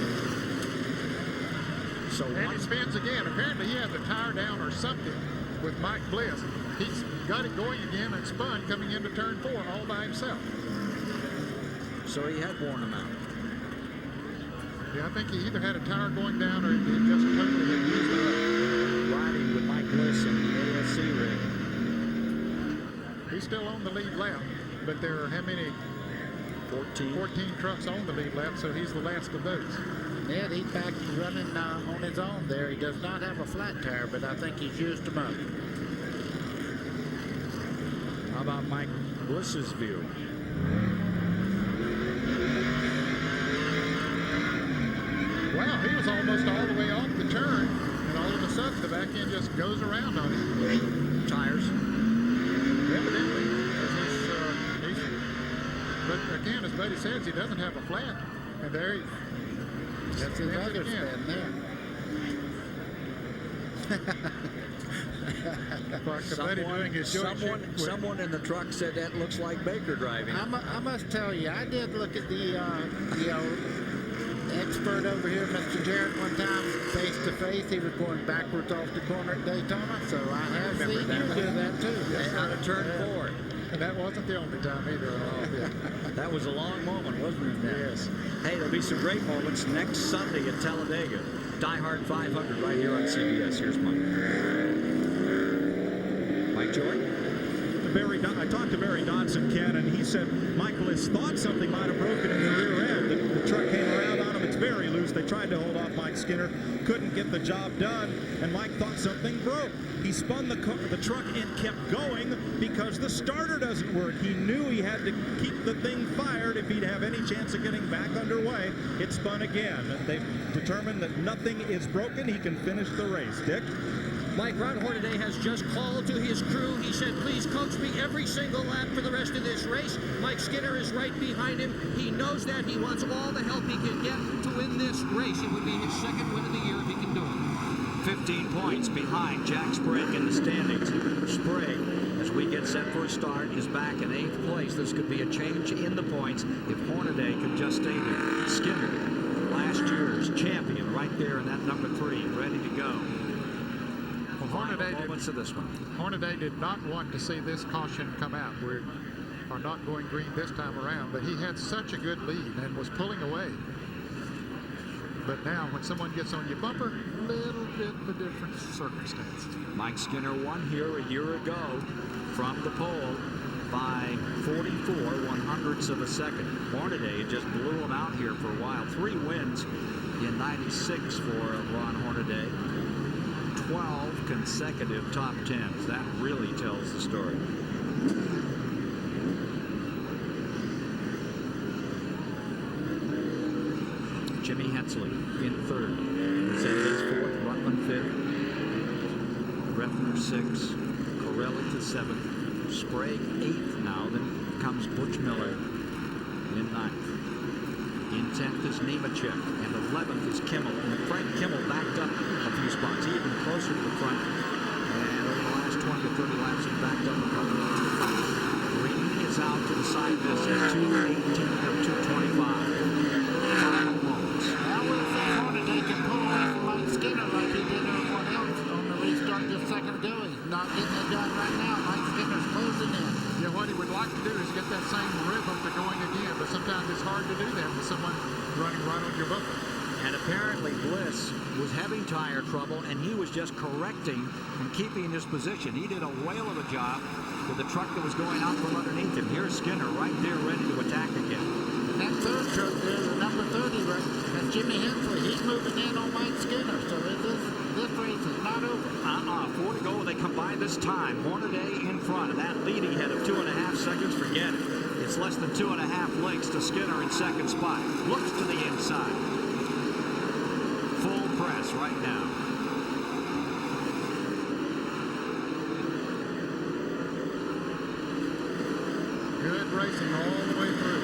So and he spins again. Apparently he had the tire down or something with Mike Bliss. He's got it going again and spun coming into turn 4 all by himself. So he had worn him out. Yeah, I think he either had a tire going down or he just totally had used it up. Riding with Mike Bliss in the ASC rig. He's still on the lead lap, but there are how many? 14 trucks on the lead lap, so he's the last of those. Yeah, he's back running on his own there. He does not have a flat tire, but I think he's used them up. How about Mike Bliss's view? Wow, he was almost all the way off the turn, and all of a sudden the back end just goes around on him. Tires. Evidently, but again, as Buddy says, he doesn't have a flat, and there he. That's his other spin there. Someone in the truck said that looks like Baker driving. I must tell you, I did look at the expert over here, Mr. Jarrett, one time face to face. He was going backwards off the corner at Daytona, so I have seen you do that too. Out of turn 4. And that wasn't the only time either. That was a long moment, wasn't it? Yes. Hey, there'll be some great moments next Sunday at Talladega. Die Hard 500 right here on CBS. Here's Mike. Mike Joy? I talked to Barry Dodson, Ken, and he said Mike Bliss thought something might have broken in the rear end. The truck came around on him. It's very loose. They tried to hold off Mike Skinner, couldn't get the job done, and Mike thought something broke. He spun the truck and kept going because the starter doesn't work. He knew he had to keep the thing fired if he'd have any chance of getting back underway. It spun again. They've determined that nothing is broken. He can finish the race. Dick? Mike Ron Hornaday has just called to his crew. He said, please coach me every single lap for the rest of this race. Mike Skinner is right behind him. He knows that. He wants all the help he can get to win this race. It would be his second win of the year if he can do it. 15 points behind Jack Sprague in the standings. Sprague, as we get set for a start, is back in 8th place. This could be a change in the points if Hornaday could just stay there. Skinner, last year's champion, right there in that number 3, ready to go. Hornaday did not want to see this caution come out. We are not going green this time around, but he had such a good lead and was pulling away. But now, when someone gets on your bumper, a little bit of a different circumstance. Mike Skinner won here a year ago from the pole by 44 100ths of a second. Hornaday just blew him out here for a while. 3 wins in '96 for Ron Hornaday. 12 consecutive top 10s. That really tells the story. Jimmy Hensley in 3rd. Resendez 4th. Rutman 5th. Reffner 6th. Corelli to 7th. Sprague 8th now. Then comes Butch Miller in 9th. In 10th is Nemechek, and 11th is Kimmel. And Frank Kimmel backed up a few spots. He had been closer to the front, and over the last 20 to 30 laps, he backed up a couple. Green is out to decide this at 2:18 of 2:25. Final moments. I will say Hornaday can pull away from Mike Skinner like he did everyone else on the restart just a second ago. He's not getting it done right now. Mike Skinner's closing in. Yeah, what he would like to do is get that same rhythm to going again, but sometimes it's hard to do that with someone running right on your bumper. And apparently Bliss was having tire trouble, and he was just correcting and keeping his position. He did a whale of a job with the truck that was going out from underneath him. Here's Skinner right there ready to attack again. that third truck there, the number 30 wreck, that's Jimmy Hensley. He's moving in on Mike Skinner, so this race is not over. 4 to go. They combine this time. Hornaday in front, and that leading head of 2.5 seconds, forget it. It's less than 2.5 lengths to Skinner in second spot. Looks to the inside. Full press right now. Good racing all the way through.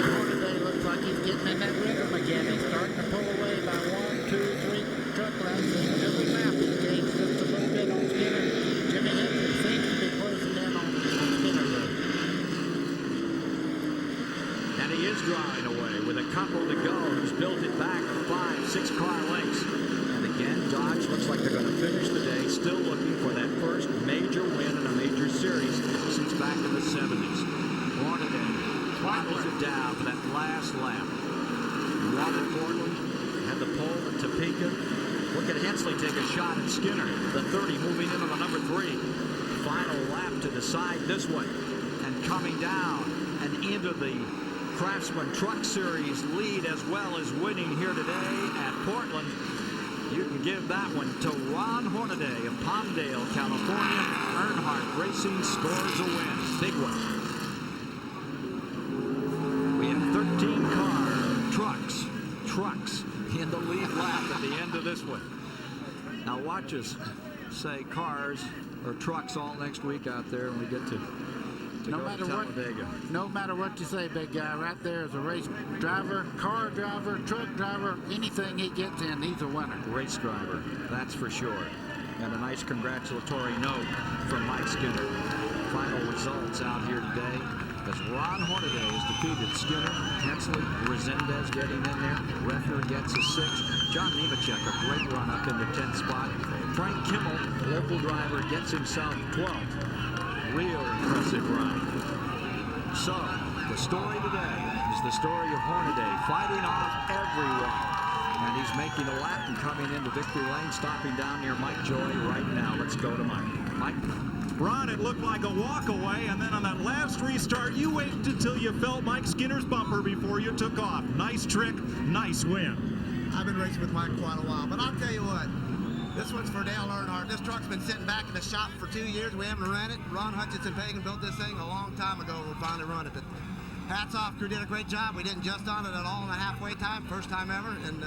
Hornaday looks like he's getting in that rhythm again. He's starting to pull away by 1, 2, 3 truck laps. Every lap he gains just a little bit on Skinner. Jimmy Hensley seems to be closing in on Skinner there. And he is drawing away with a couple to go. He's built it back 5, 6 car lengths. And again, Dodge looks like they're going to finish the day still looking for that first major win in a major series since back in the 70s. Hornaday throttles it down for that last lap. Robert Portland had the pole at Topeka. Look at Hensley take a shot at Skinner. The 30 moving into the number 3. Final lap to decide this one. And coming down and into the Craftsman Truck Series lead as well as winning here today at Portland. You can give that one to Ron Hornaday of Palmdale, California. Earnhardt Racing scores a win. Big one. We have 13 trucks in the lead lap at the end of this one. Now watch us say cars or trucks all next week out there when we get to No matter what you say, big guy, right there is a race driver, car driver, truck driver, anything he gets in, he's a winner. Race driver, that's for sure. And a nice congratulatory note from Mike Skinner. Final results out here today as Ron Hornaday has defeated Skinner, Hensley, Resendez getting in there. Reffner gets a 6. John Nemechek, a great run up in the 10th spot. Frank Kimmel, local driver, gets himself 12th. Real impressive run. So, the story today is the story of Hornaday fighting off everyone. And he's making a lap and coming into victory lane, stopping down near Mike Joy right now. Let's go to Mike. Mike? Ron, it looked like a walk away, and then on that last restart, you waited until you felt Mike Skinner's bumper before you took off. Nice trick, nice win. I've been racing with Mike quite a while, but I'll tell you what. This one's for Dale Earnhardt. This truck's been sitting back in the shop for 2 years. We haven't run it. Ron Hutchinson-Pagan built this thing a long time ago. We finally run it. But hats off, crew did a great job. We didn't just on it at all in the halfway time. First time ever. And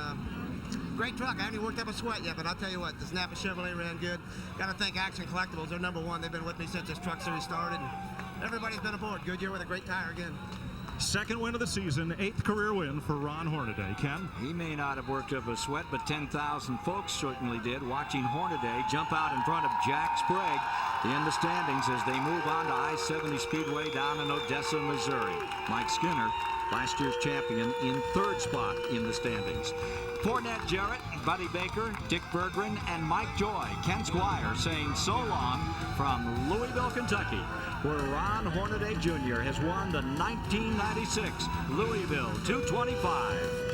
great truck. I haven't even worked up a sweat yet, but I'll tell you what, the Napa Chevrolet ran good. Got to thank Action Collectibles. They're number 1. They've been with me since this truck series started. And everybody's been aboard. Goodyear with a great tire again. Second win of the season, 8th career win for Ron Hornaday. Ken? He may not have worked up a sweat, but 10,000 folks certainly did, watching Hornaday jump out in front of Jack Sprague in the standings as they move on to I-70 Speedway down in Odessa, Missouri. Mike Skinner, last year's champion, in 3rd spot in the standings. For Ned Jarrett, Buddy Baker, Dick Berggren, and Mike Joy, Ken Squire saying so long from Louisville, Kentucky, where Ron Hornaday Jr. has won the 1996 Louisville 225.